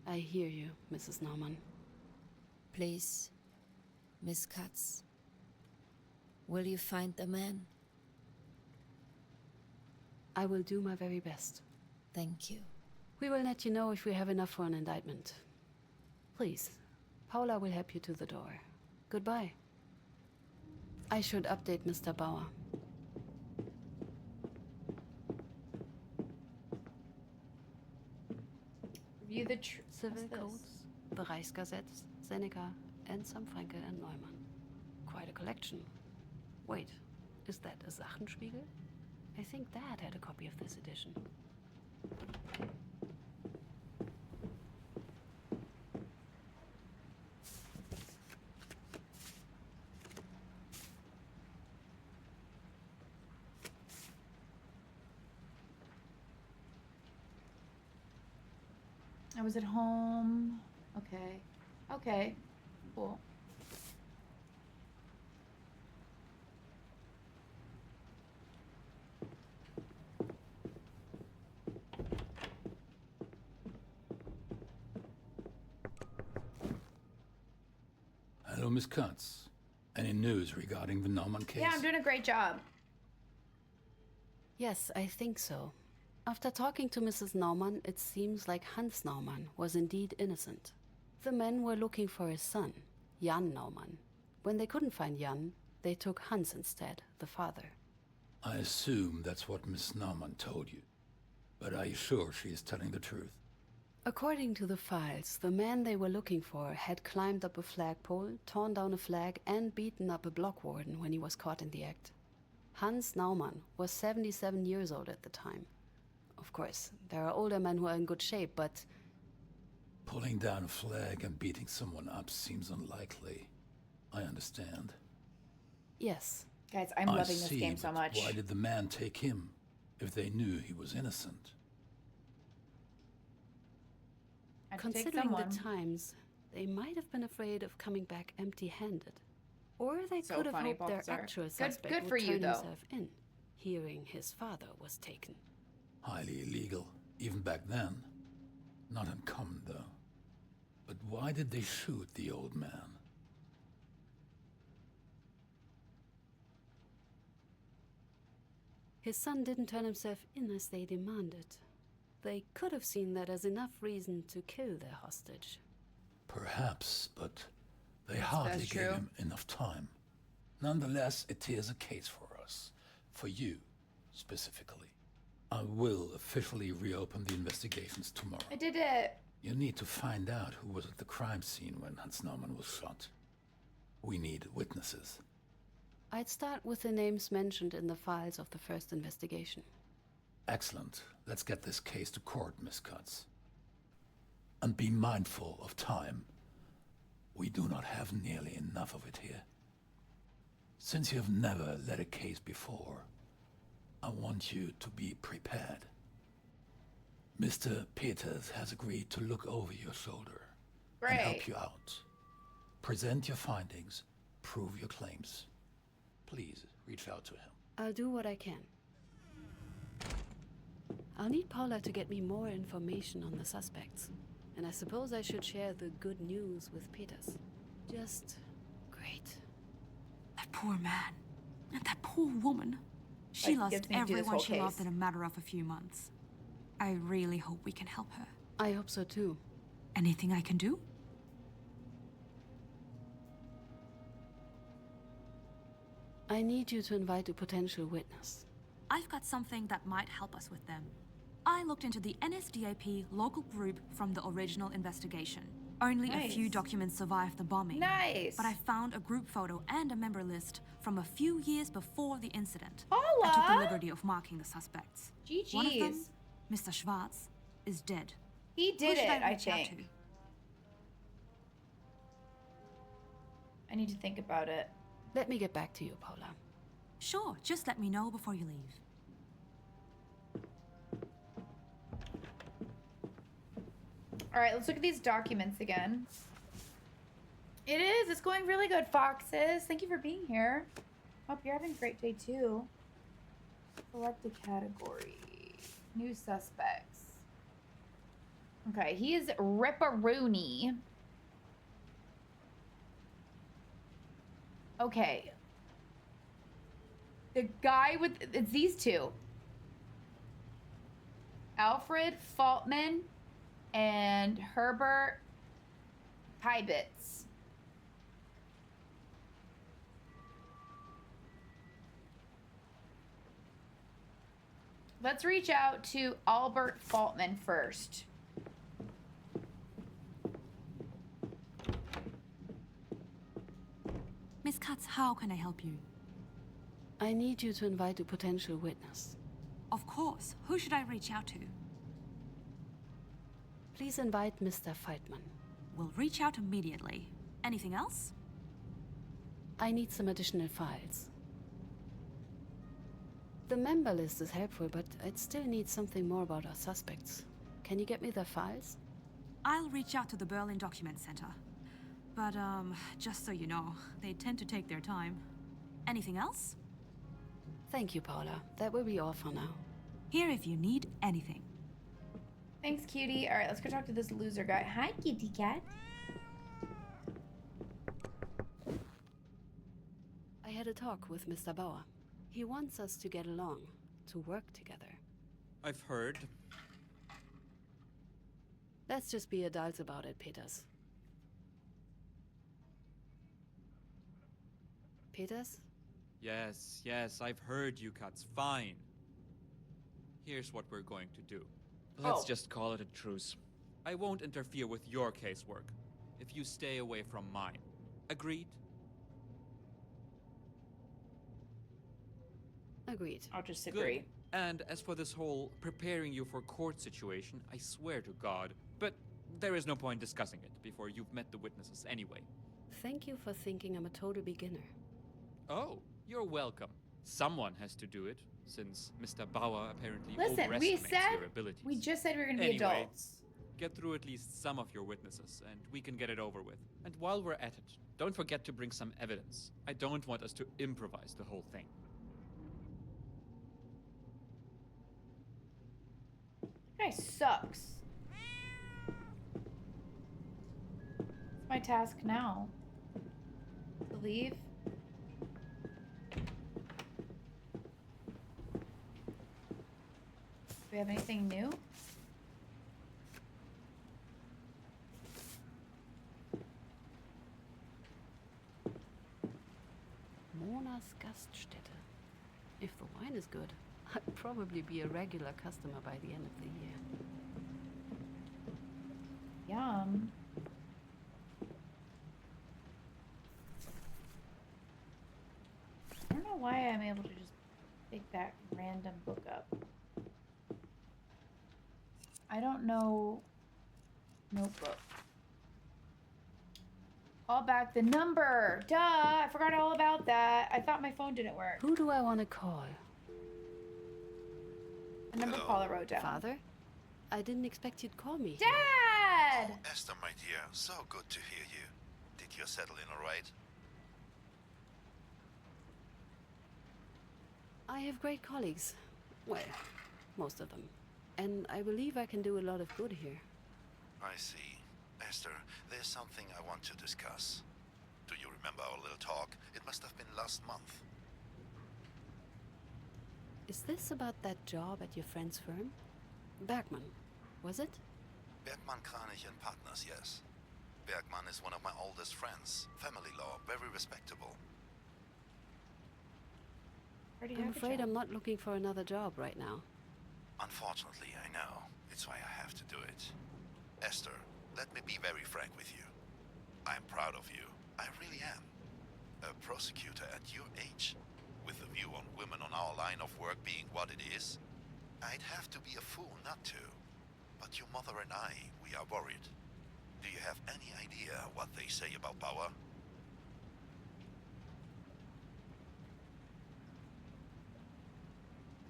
I hear you, Mrs. Naumann. Please, Miss Katz, will you find the man? I will do my very best. Thank you. We will let you know if we have enough for an indictment. Please, Paula will help you to the door. Goodbye. I should update Mr. Bauer. Review the Civil Codes, Bereichsgesetz, Seneca, and some Franke and Neumann. Quite a collection. Wait, is that a Sachenspiegel? I think Dad had a copy of this edition. I was at home. Okay. Okay. Cool. Hello, Miss Katz. Any news regarding the Naumann case? Yeah, I'm doing a great job. Yes, I think so. After talking to Mrs. Naumann, it seems like Hans Naumann was indeed innocent. The men were looking for his son, Jan Naumann. When they couldn't find Jan, they took Hans instead, the father. I assume that's what Miss Naumann told you. But are you sure she is telling the truth? According to the files, the man they were looking for had climbed up a flagpole, torn down a flag, and beaten up a block warden when he was caught in the act. Hans Naumann was 77 years old at the time. Of course, there are older men who are in good shape, but... Pulling down a flag and beating someone up seems unlikely. I understand. Yes. Guys, I'm loving this see, game so but much. Why did the man take him if they knew he was innocent? I have to take Considering someone. the times, they might have been afraid of coming back empty-handed. Or they So could have funny, hoped their Balthazar. actual suspect Good would for you, turn though. himself in, hearing his father was taken. Highly illegal, even back then. Not uncommon, though. But why did they shoot the old man? His son didn't turn himself in as they demanded. They could have seen that as enough reason to kill their hostage. Perhaps, but they hardly That's gave true. him enough time. Nonetheless, it is a case for us. For you, specifically. I will officially reopen the investigations tomorrow. I did it. You need to find out who was at the crime scene when Hans Naumann was shot. We need witnesses. I'd start with the names mentioned in the files of the first investigation. Excellent. Let's get this case to court, Miss Katz. And be mindful of time. We do not have nearly enough of it here. Since you have never led a case before, I want you to be prepared. Mr. Peters has agreed to look over your shoulder and help Great. you out. Present your findings, prove your claims. Please reach out to him. I'll do what I can. I'll need Paula to get me more information on the suspects. And I suppose I should share the good news with Peters. Just great. That poor man. And that poor woman. She Like, lost gets me to do this everyone whole she loved case. in a matter of a few months. I really hope we can help her. I hope so too. Anything I can do? I need you to invite a potential witness. I've got something that might help us with them. I looked into the NSDAP local group from the original investigation. Only a few Nice. documents survived the bombing. Nice. But I found a group photo and a member list from a few years before the incident. Paula! I took the liberty of marking the suspects. GG's. One of them, Mr. Schwartz, is dead. He Who did should it, I reach out think. to? I need to think about it. Let me get back to you, Paula. Sure, just let me know before you leave. All right, let's look at these documents again. It is. It's going really good, Foxes. Thank you for being here. Hope you're having a great day, too. Select a category. New suspects. Okay, he is Ripperoonie. Okay. The guy with... It's these two. Alfred Faltman and Herbert Pybitz. Let's reach out to Albert Faltman first. Miss Katz, how can I help you? I need you to invite a potential witness. Of course. Who should I reach out to? Please invite Mr. Feitman. We'll reach out immediately. Anything else? I need some additional files. The member list is helpful, but I'd still need something more about our suspects. Can you get me their files? I'll reach out to the Berlin Document Center. But, just so you know, they tend to take their time. Anything else? Thank you, Paula. That will be all for now. Here if you need anything. Thanks, cutie. All right, let's go talk to this loser guy. Hi, kitty cat. I had a talk with Mr. Bauer. He wants us to get along, to work together. I've heard. Let's just be adults about it, Peters. Peters? Yes, I've heard you, Katz. Fine. Here's what we're going to do. Let's just call it a truce. I won't interfere with your casework if you stay away from mine. Agreed? Agreed. I'll just Good. agree. And as for this whole preparing you for court situation, I swear to God. But there is no point discussing it before you've met the witnesses anyway. Thank you for thinking I'm a total beginner. Oh, you're welcome. Someone has to do it, since Mr. Bauer apparently Listen, we overestimates said your abilities. we just said we were gonna be Anyway, adults. Get through at least some of your witnesses, and we can get it over with. And while we're at it, don't forget to bring some evidence. I don't want us to improvise the whole thing. Guy sucks. What's my task now? To leave? Do we have anything new? Mona's Gaststätte. If the wine is good, I'd probably be a regular customer by the end of the year. Yum. I don't know why I'm able to just pick that random book up. I don't know. Notebook. Call back the number. Duh, I forgot all about that. I thought my phone didn't work. Who do I want to call? A number Paula wrote down. Father? I didn't expect you'd call me. Dad! Esther, my dear, so good to hear you. Did you settle in all right? I have great colleagues. Well, most of them. And I believe I can do a lot of good here. I see. Esther, there's something I want to discuss. Do you remember our little talk? It must have been last month. Is this about that job at your friend's firm? Bergmann, was it? Bergmann, Kranich and Partners, yes. Bergmann is one of my oldest friends. Family law, very respectable. Already I'm have a afraid job. I'm not looking for another job right now. Unfortunately, I know. It's why I have to do it. Esther, let me be very frank with you. I'm proud of you. I really am. A prosecutor at your age, with the view on women on our line of work being what it is, I'd have to be a fool not to. But your mother and I, we are worried. Do you have any idea what they say about Bauer?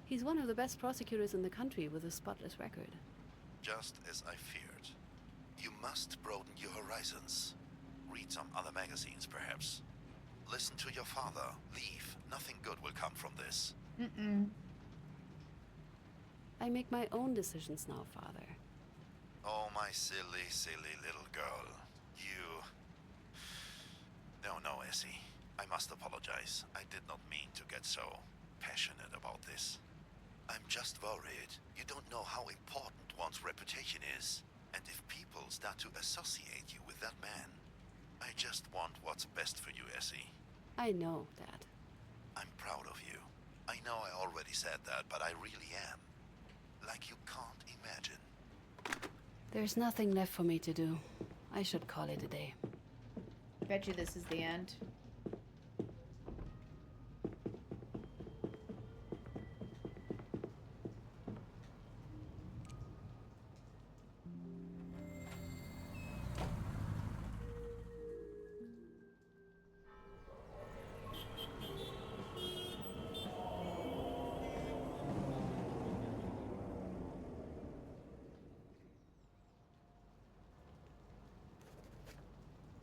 He's one of the best prosecutors in the country with a spotless record. Just as I feared. You must broaden your horizons. Read some other magazines, perhaps. Listen to your father. Leave. Nothing good will come from this. I make my own decisions now, Father. Oh, my silly, silly little girl. You... No, Essie. I must apologize. I did not mean to get so passionate about this. I'm just worried. You don't know how important one's reputation is. And if people start to associate you with that man, I just want what's best for you, Essie. I know, Dad. I'm proud of you. I know I already said that, but I really am. Like you can't imagine. There's nothing left for me to do. I should call it a day. Bet you this is the end.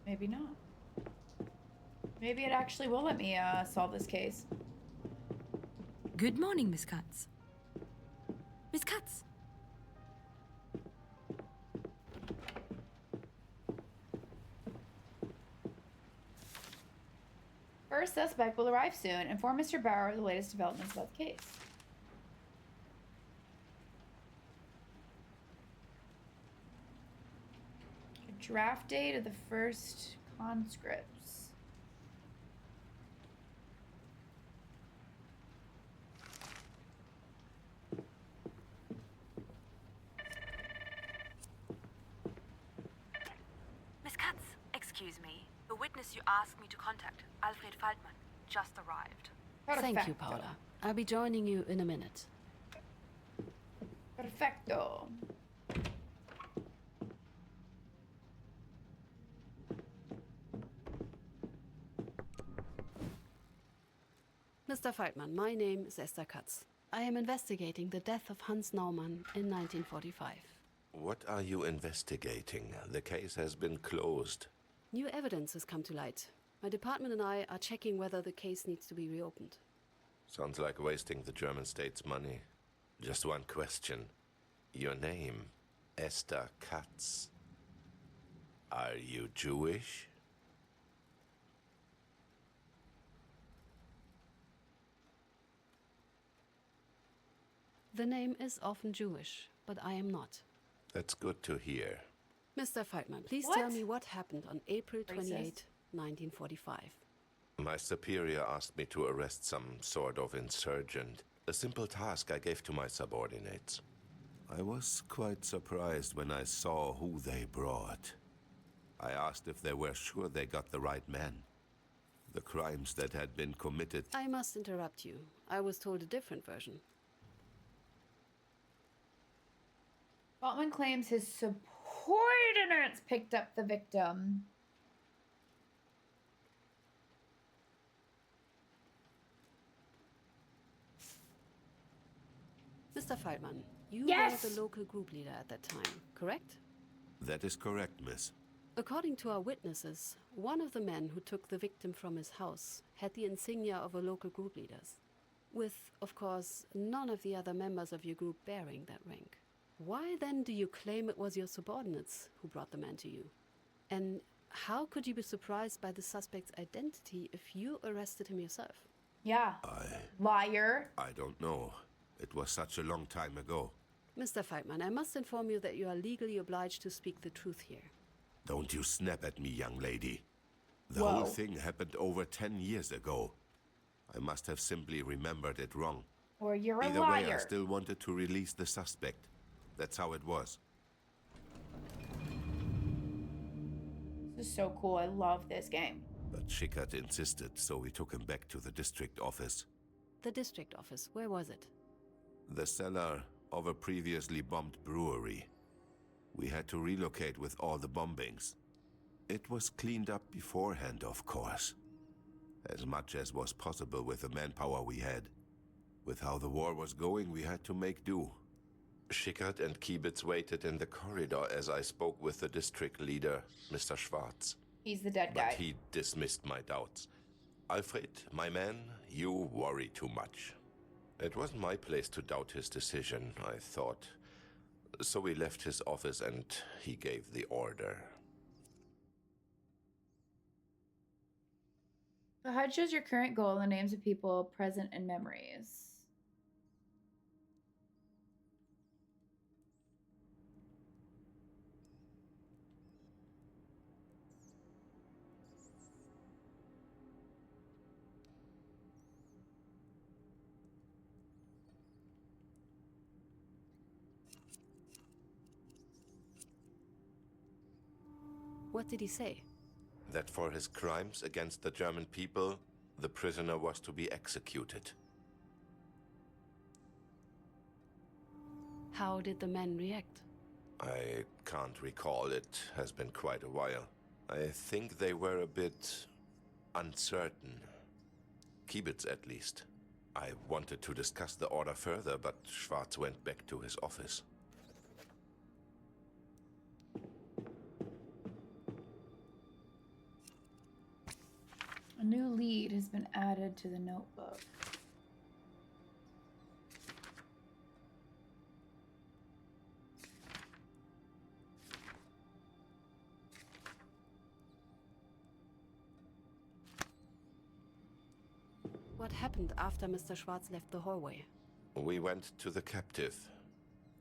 Maybe not. Maybe it actually will let me solve this case. Good morning, Miss Katz. Miss Katz! First suspect will arrive soon. Inform Mr. Bauer of the latest developments about the case. Draft date of the first conscripts. Miss Katz, excuse me. The witness you asked me to contact, Alfred Faltmann, just arrived. Thank you, Perfecto. Paula. I'll be joining you in a minute. Perfecto. Mr. Faltmann, my name is Esther Katz. I am investigating the death of Hans Naumann in 1945. What are you investigating? The case has been closed. New evidence has come to light. My department and I are checking whether the case needs to be reopened. Sounds like wasting the German state's money. Just one question. Your name, Esther Katz. Are you Jewish? The name is often Jewish, but I am not. That's good to hear. Mr. Faltmann, please What? tell me what happened on April 28, Racist. 1945. My superior asked me to arrest some sort of insurgent. A simple task I gave to my subordinates. I was quite surprised when I saw who they brought. I asked if they were sure they got the right man. The crimes that had been committed. I must interrupt you. I was told a different version. Faltman claims his subordinates picked up the victim. Mr. Faltmann, you Yes! were the local group leader at that time, correct? That is correct, miss. According to our witnesses, one of the men who took the victim from his house had the insignia of a local group leader's, with, of course, none of the other members of your group bearing that rank. Why then do you claim it was your subordinates who brought the man to you? And how could you be surprised by the suspect's identity if you arrested him yourself? Yeah. Liar. I don't know. It was such a long time ago. Mr. Faltmann, I must inform you that you are legally obliged to speak the truth here. Don't you snap at me, young lady. The Whoa. whole thing happened over 10 years ago. I must have simply remembered it wrong. Or you're a Either liar. way, I still wanted to release the suspect. That's how it was. This is so cool. I love this game. But Schickard insisted, so we took him back to the district office. The district office, where was it? The cellar of a previously bombed brewery. We had to relocate with all the bombings. It was cleaned up beforehand, of course. As much as was possible with the manpower we had. With how the war was going, we had to make do. Schickard and Kiebitz waited in the corridor as I spoke with the district leader, Mr. Schwarz. He's the dead guy. But he dismissed my doubts. Alfred, my man, you worry too much. It wasn't my place to doubt his decision, I thought. So we left his office and he gave the order. The HUD shows your current goal and the names of people present and memories. What did he say? That for his crimes against the German people, the prisoner was to be executed. How did the men react? I can't recall. It has been quite a while. I think they were a bit uncertain. Kiebitz, at least. I wanted to discuss the order further, but Schwarz went back to his office. A new lead has been added to the notebook. What happened after Mr. Schwarz left the hallway? We went to the captive.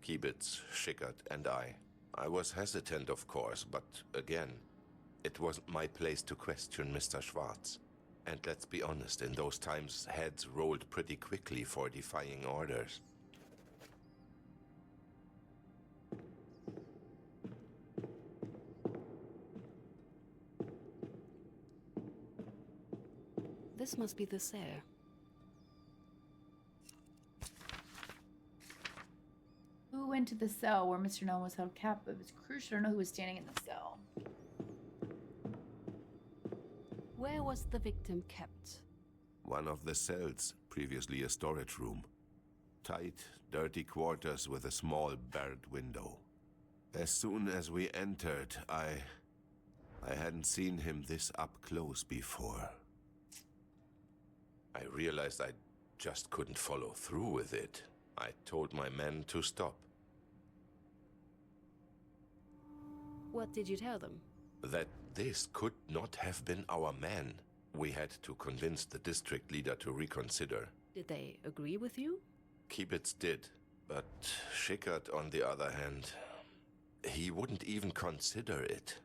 Kiebitz, Schickard, and I. I was hesitant, of course, but again, it wasn't my place to question Mr. Schwarz. And let's be honest, in those times, heads rolled pretty quickly for defying orders. This must be the cell. Who went to the cell where Mr. Nolan was held captive? It's crucial to know who was standing in the cell. Where was the victim kept? One of the cells, previously a storage room. Tight, dirty quarters with a small barred window. As soon as we entered, I hadn't seen him this up close before. I realized I just couldn't follow through with it. I told my men to stop. What did you tell them? That this could not have been our man. We had to convince the district leader to reconsider. Did they agree with you? Kiebitz did, but Schickard, on the other hand, he wouldn't even consider it.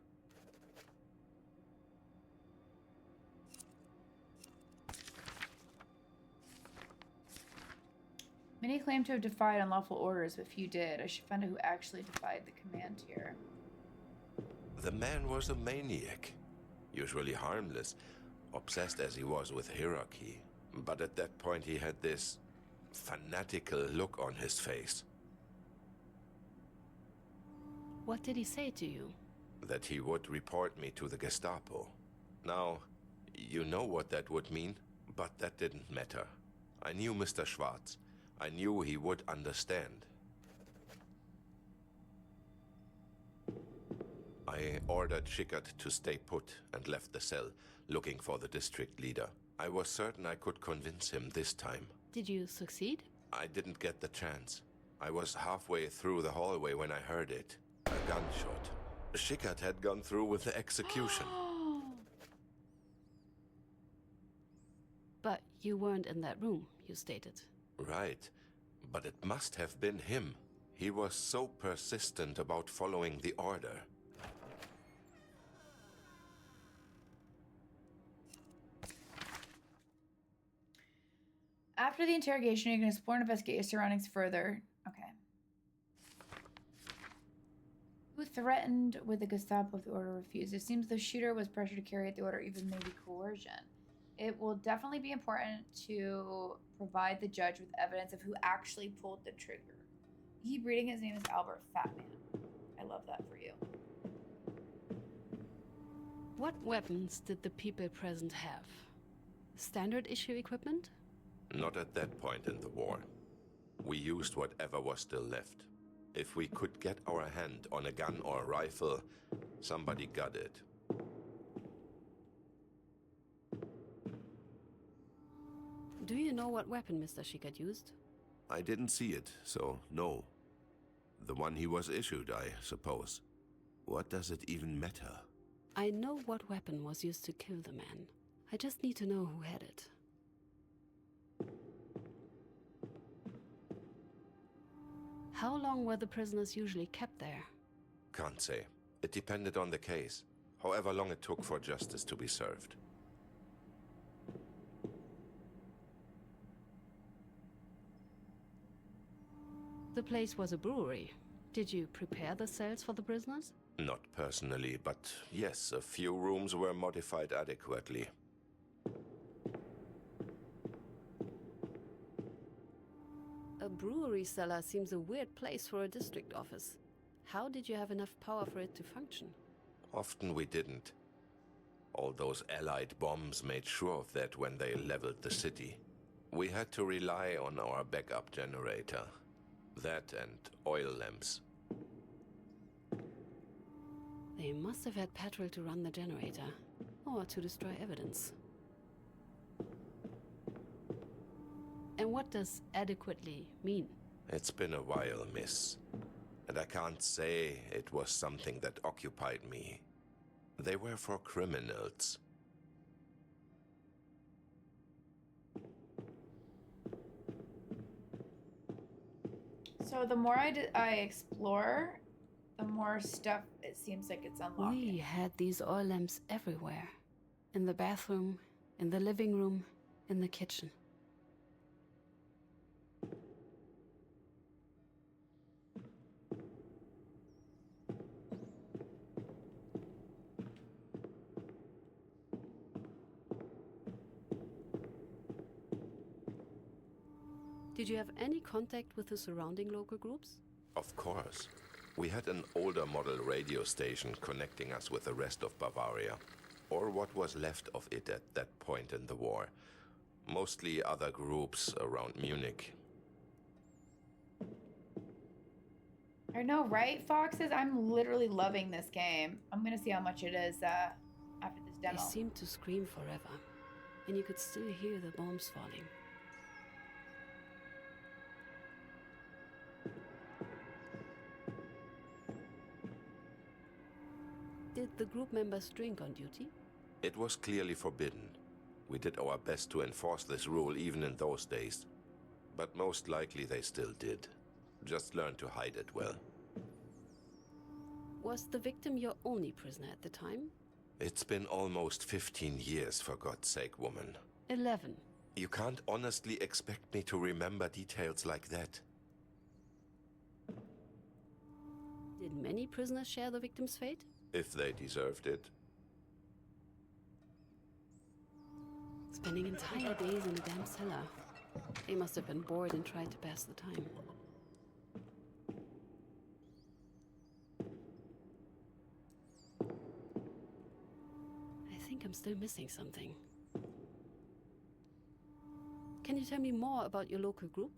Many claim to have defied unlawful orders, but few did. I should find out who actually defied the command here. The man was a maniac, usually harmless, obsessed as he was with hierarchy. But at that point he had this fanatical look on his face. What did he say to you? That he would report me to the Gestapo. Now, you know what that would mean, but that didn't matter. I knew Mr. Schwarz. I knew he would understand. I ordered Schickard to stay put and left the cell, looking for the district leader. I was certain I could convince him this time. Did you succeed? I didn't get the chance. I was halfway through the hallway when I heard it. A gunshot. Schickard had gone through with the execution. But you weren't in that room, you stated. Right, but it must have been him. He was so persistent about following the order. After the interrogation, you can explore and investigate your surroundings further. Okay. Who threatened with the Gestapo if the order refused? It seems the shooter was pressured to carry out the order, even maybe coercion. It will definitely be important to provide the judge with evidence of who actually pulled the trigger. Keep reading. His name is Albert Fatman. I love that for you. What weapons did the people present have? Standard issue equipment? Not at that point in the war. We used whatever was still left. If we could get our hand on a gun or a rifle, somebody got it. Do you know what weapon Mr. Schickert used? I didn't see it, so no. The one he was issued, I suppose. What does it even matter? I know what weapon was used to kill the man. I just need to know who had it. How long were the prisoners usually kept there? Can't say. It depended on the case. However long it took for justice to be served. The place was a brewery. Did you prepare the cells for the prisoners? Not personally, but yes, a few rooms were modified adequately. A brewery cellar seems a weird place for a district office. How did you have enough power for it to function? Often we didn't. All those Allied bombs made sure of that when they leveled the city. We had to rely on our backup generator. That and oil lamps. They must have had petrol to run the generator, or to destroy evidence. And what does adequately mean? It's been a while, miss. And I can't say it was something that occupied me. They were for criminals. So the more I explore, the more stuff it seems like it's unlocking. We had these oil lamps everywhere. In the bathroom, in the living room, in the kitchen. Did you have any contact with the surrounding local groups? Of course. We had an older model radio station connecting us with the rest of Bavaria. Or what was left of it at that point in the war. Mostly other groups around Munich. I know, right, Foxes? I'm literally loving this game. I'm gonna see how much it is after this demo. They seemed to scream forever, and you could still hear the bombs falling. Did the group members drink on duty? It was clearly forbidden. We did our best to enforce this rule even in those days. But most likely they still did. Just learned to hide it well. Was the victim your only prisoner at the time? It's been almost 15 years, for God's sake, woman. 11. You can't honestly expect me to remember details like that. Did many prisoners share the victim's fate? If they deserved it. Spending entire days in a damn cellar. They must have been bored and tried to pass the time. I think I'm still missing something. Can you tell me more about your local group?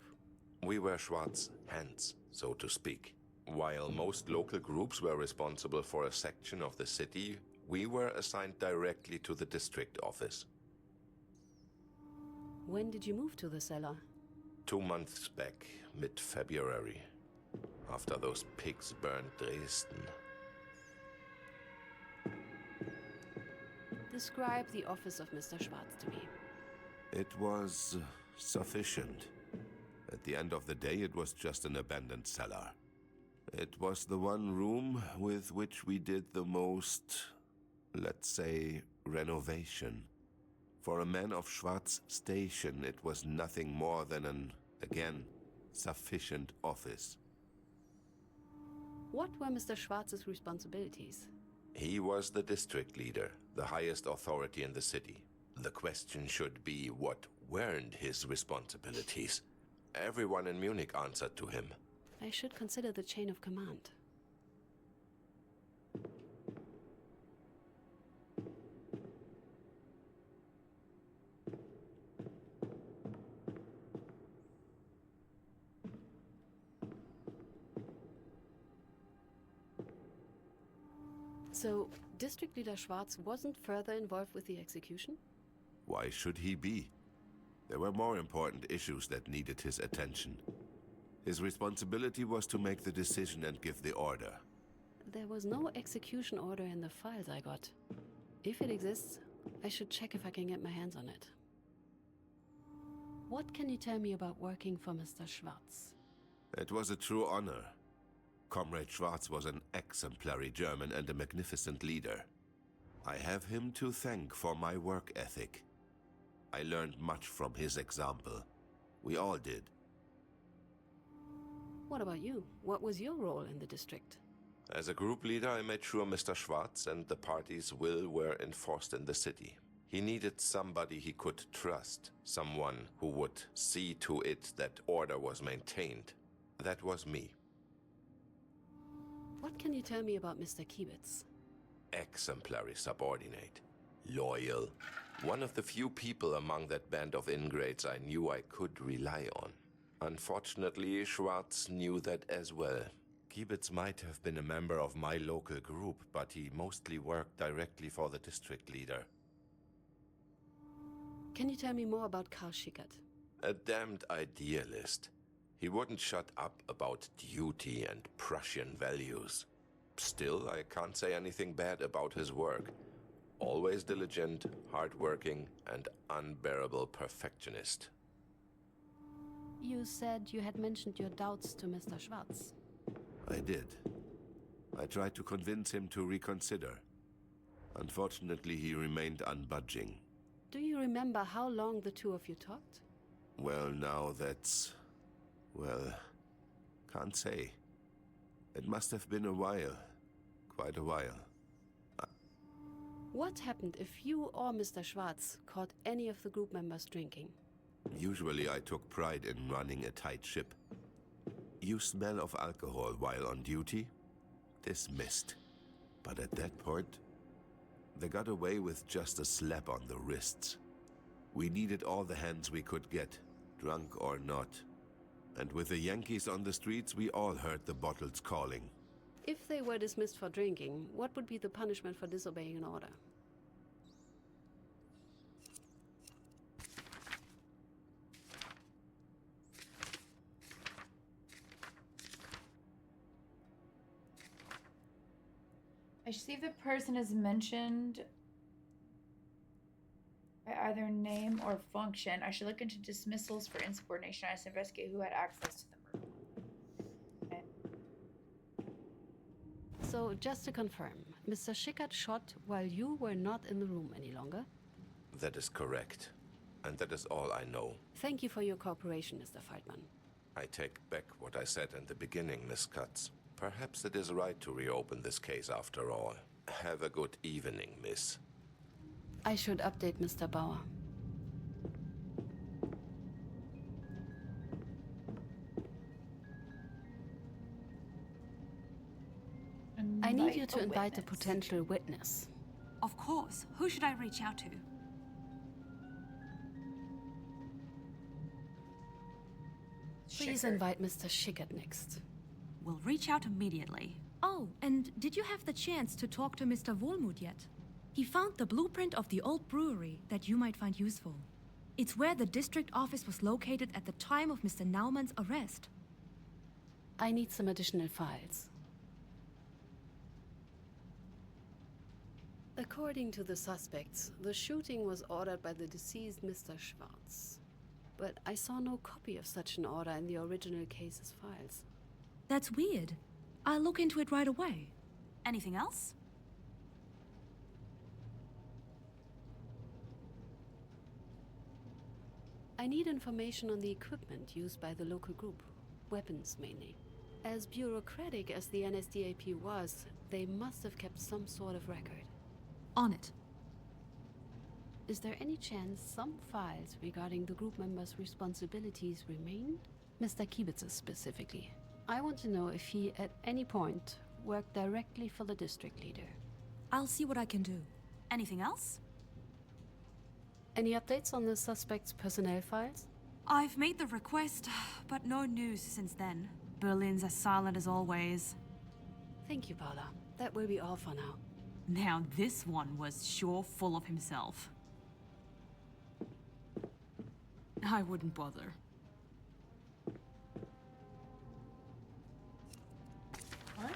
We were Schwarz hands, so to speak. While most local groups were responsible for a section of the city, we were assigned directly to the district office. When did you move to the cellar? 2 months back, mid-February, after those pigs burned Dresden. Describe the office of Mr. Schwarz to me. It was sufficient. At the end of the day, it was just an abandoned cellar. It was the one room with which we did the most, let's say, renovation. For a man of Schwarz's station, it was nothing more than an, again, sufficient office. What were Mr. Schwarz's responsibilities? He was the district leader, the highest authority in the city. The question should be, what weren't his responsibilities? Everyone in Munich answered to him. I should consider the chain of command. So, District Leader Schwarz wasn't further involved with the execution? Why should he be? There were more important issues that needed his attention. His responsibility was to make the decision and give the order. There was no execution order in the files I got. If it exists, I should check if I can get my hands on it. What can you tell me about working for Mr. Schwarz? It was a true honor. Comrade Schwarz was an exemplary German and a magnificent leader. I have him to thank for my work ethic. I learned much from his example. We all did. What about you? What was your role in the district? As a group leader, I made sure Mr. Schwarz and the party's will were enforced in the city. He needed somebody he could trust, someone who would see to it that order was maintained. That was me. What can you tell me about Mr. Kiebitz? Exemplary subordinate. Loyal. One of the few people among that band of ingrates I knew I could rely on. Unfortunately, Schwarz knew that as well. Kiebitz might have been a member of my local group, but he mostly worked directly for the district leader. Can you tell me more about Karl Schickert? A damned idealist. He wouldn't shut up about duty and Prussian values. Still, I can't say anything bad about his work. Always diligent, hardworking, and unbearable perfectionist. You said you had mentioned your doubts to Mr. Schwarz. I did. I tried to convince him to reconsider. Unfortunately, he remained unbudging. Do you remember how long the two of you talked? Well, now that's... well, can't say. It must have been a while. Quite a while. What happened if you or Mr. Schwarz caught any of the group members drinking? Usually I took pride in running a tight ship. You smell of alcohol while on duty? Dismissed. But at that point, they got away with just a slap on the wrists. We needed all the hands we could get, drunk or not. And with the Yankees on the streets, we all heard the bottles calling. If they were dismissed for drinking, what would be the punishment for disobeying an order? I should see if the person is mentioned by either name or function. I should look into dismissals for insubordination. I should investigate who had access to the room. Okay. So, just to confirm, Mr. Schickert shot while you were not in the room any longer? That is correct. And that is all I know. Thank you for your cooperation, Mr. Feldman. I take back what I said in the beginning, Miss Katz. Perhaps it is right to reopen this case after all. Have a good evening, miss. I should update Mr. Bauer. I need you to invite a potential witness. Of course. Who should I reach out to? Please invite Mr. Schickert next. We'll reach out immediately. Oh, and did you have the chance to talk to Mr. Wohlmuth yet? He found the blueprint of the old brewery that you might find useful. It's where the district office was located at the time of Mr. Naumann's arrest. I need some additional files. According to the suspects, the shooting was ordered by the deceased Mr. Schwarz. But I saw no copy of such an order in the original case's files. That's weird. I'll look into it right away. Anything else? I need information on the equipment used by the local group. Weapons, mainly. As bureaucratic as the NSDAP was, they must have kept some sort of record. On it. Is there any chance some files regarding the group members' responsibilities remained? Mr. Kibitzer specifically. I want to know if he, at any point, worked directly for the district leader. I'll see what I can do. Anything else? Any updates on the suspect's personnel files? I've made the request, but no news since then. Berlin's as silent as always. Thank you, Paula. That will be all for now. Now this one was sure full of himself. I wouldn't bother. What?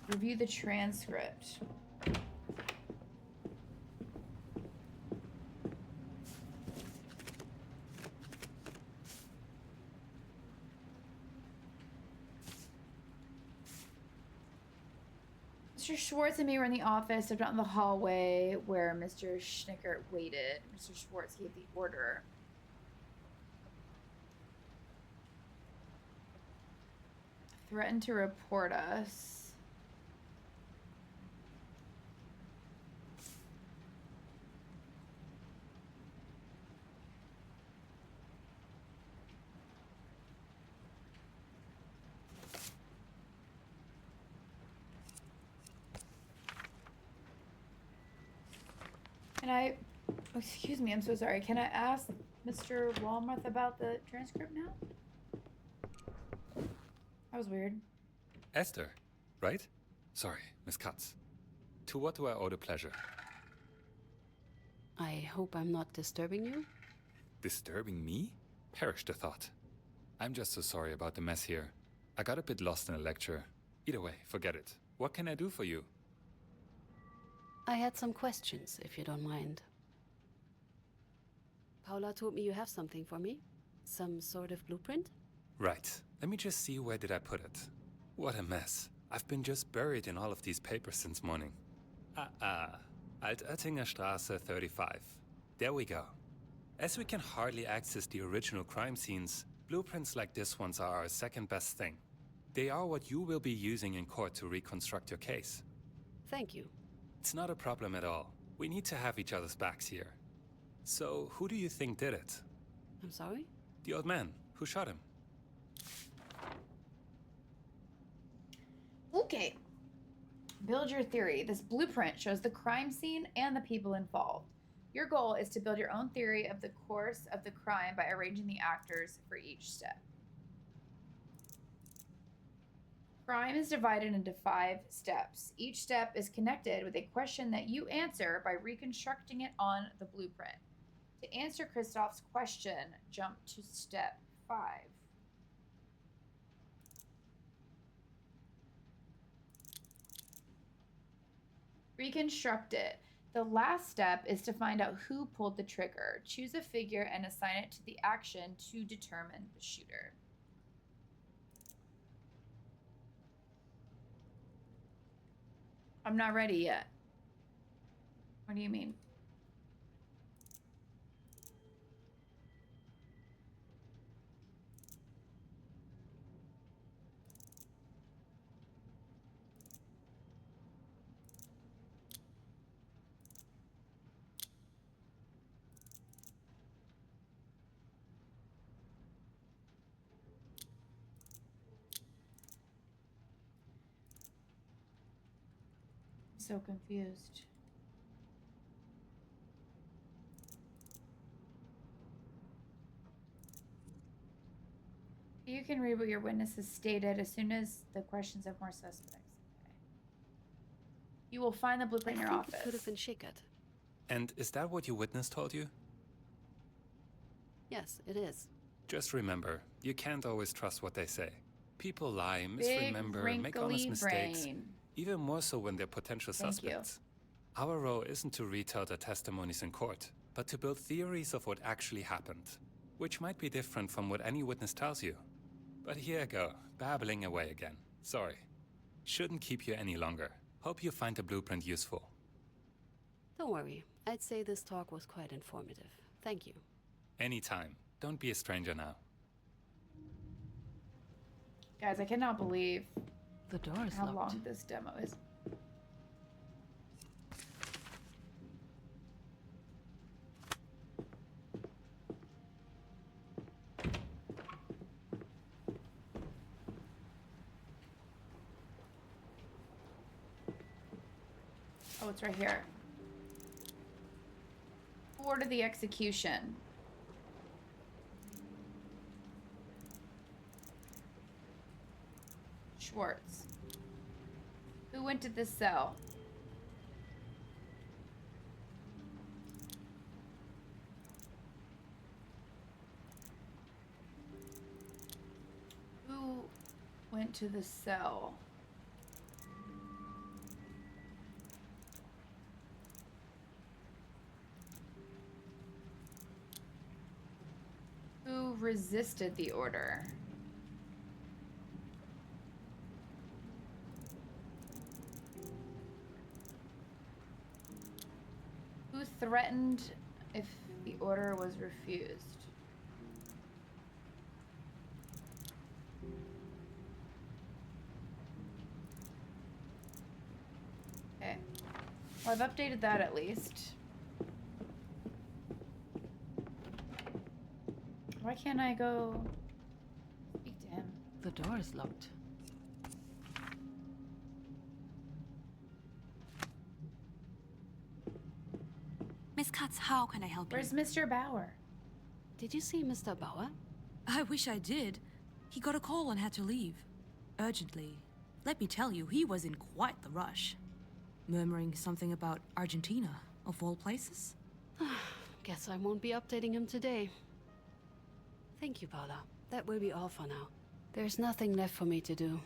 Review the transcript. Mr. Schwartz and me were in the office, stepped out in the hallway where Mr. Schnickert waited. Mr. Schwartz gave the order. Threatened to report us. Can I, oh, excuse me, I'm so sorry. Can I ask Mr. Walmuth about the transcript now? That was weird. Esther, right? Sorry, Miss Katz. To what do I owe the pleasure? I hope I'm not disturbing you. Disturbing me? Perish the thought. I'm just so sorry about the mess here. I got a bit lost in a lecture. Either way, forget it. What can I do for you? I had some questions, if you don't mind. Paula told me you have something for me? Some sort of blueprint? Right. Let me just see, where did I put it? What a mess. I've been just buried in all of these papers since morning. Altöttinger Straße 35. There we go. As we can hardly access the original crime scenes, blueprints like this ones are our second best thing. They are what you will be using in court to reconstruct your case. Thank you. It's not a problem at all. We need to have each other's backs here. So, who do you think did it? I'm sorry? The old man. Who shot him? Okay. Build your theory. This blueprint shows the crime scene and the people involved. Your goal is to build your own theory of the course of the crime by arranging the actors for each step. Crime is divided into 5 steps. Each step is connected with a question that you answer by reconstructing it on the blueprint. To answer Christoph's question, jump to step 5. Reconstruct it. The last step is to find out who pulled the trigger. Choose a figure and assign it to the action to determine the shooter. I'm not ready yet. What do you mean? So confused. You can read what your witnesses stated as soon as the questions have more suspects. Okay. You will find the blueprint in your office. It could have been Schickert. And is that what your witness told you? Yes, it is. Just remember, you can't always trust what they say. People lie, misremember, Big, make honest wrinkly mistakes. brain. Even more so when they're potential Thank you. suspects. Our role isn't to retell their testimonies in court, but to build theories of what actually happened, which might be different from what any witness tells you. But here I go, babbling away again. Sorry. Shouldn't keep you any longer. Hope you find the blueprint useful. Don't worry. I'd say this talk was quite informative. Thank you. Anytime. Don't be a stranger now. Guys, I cannot believe The door is how locked. long this demo is. Oh, it's right here. Order the execution. Schwartz. Who went to this cell? Who went to the cell? Who resisted the order? Who threatened if the order was refused? Okay. Well, I've updated that at least. Why can't I go speak to him? The door is locked. Miss Katz, how can I help Where's you? Mr. Bauer? Did you see Mr. Bauer? I wish I did. He got a call and had to leave. Urgently. Let me tell you, he was in quite the rush. Murmuring something about Argentina, of all places. Guess I won't be updating him today. Thank you, Paula. That will be all for now. There's nothing left for me to do.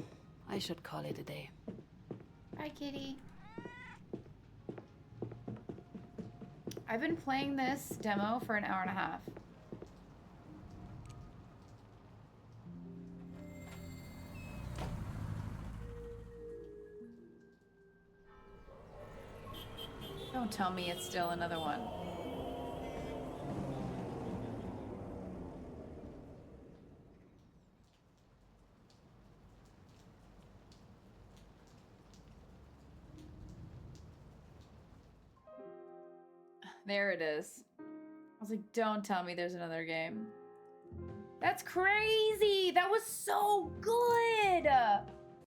I should call it a day. Hi, kitty. I've been playing this demo for an hour and a half. Don't tell me it's still another one. There it is. I was like, don't tell me there's another game. That's crazy! That was so good!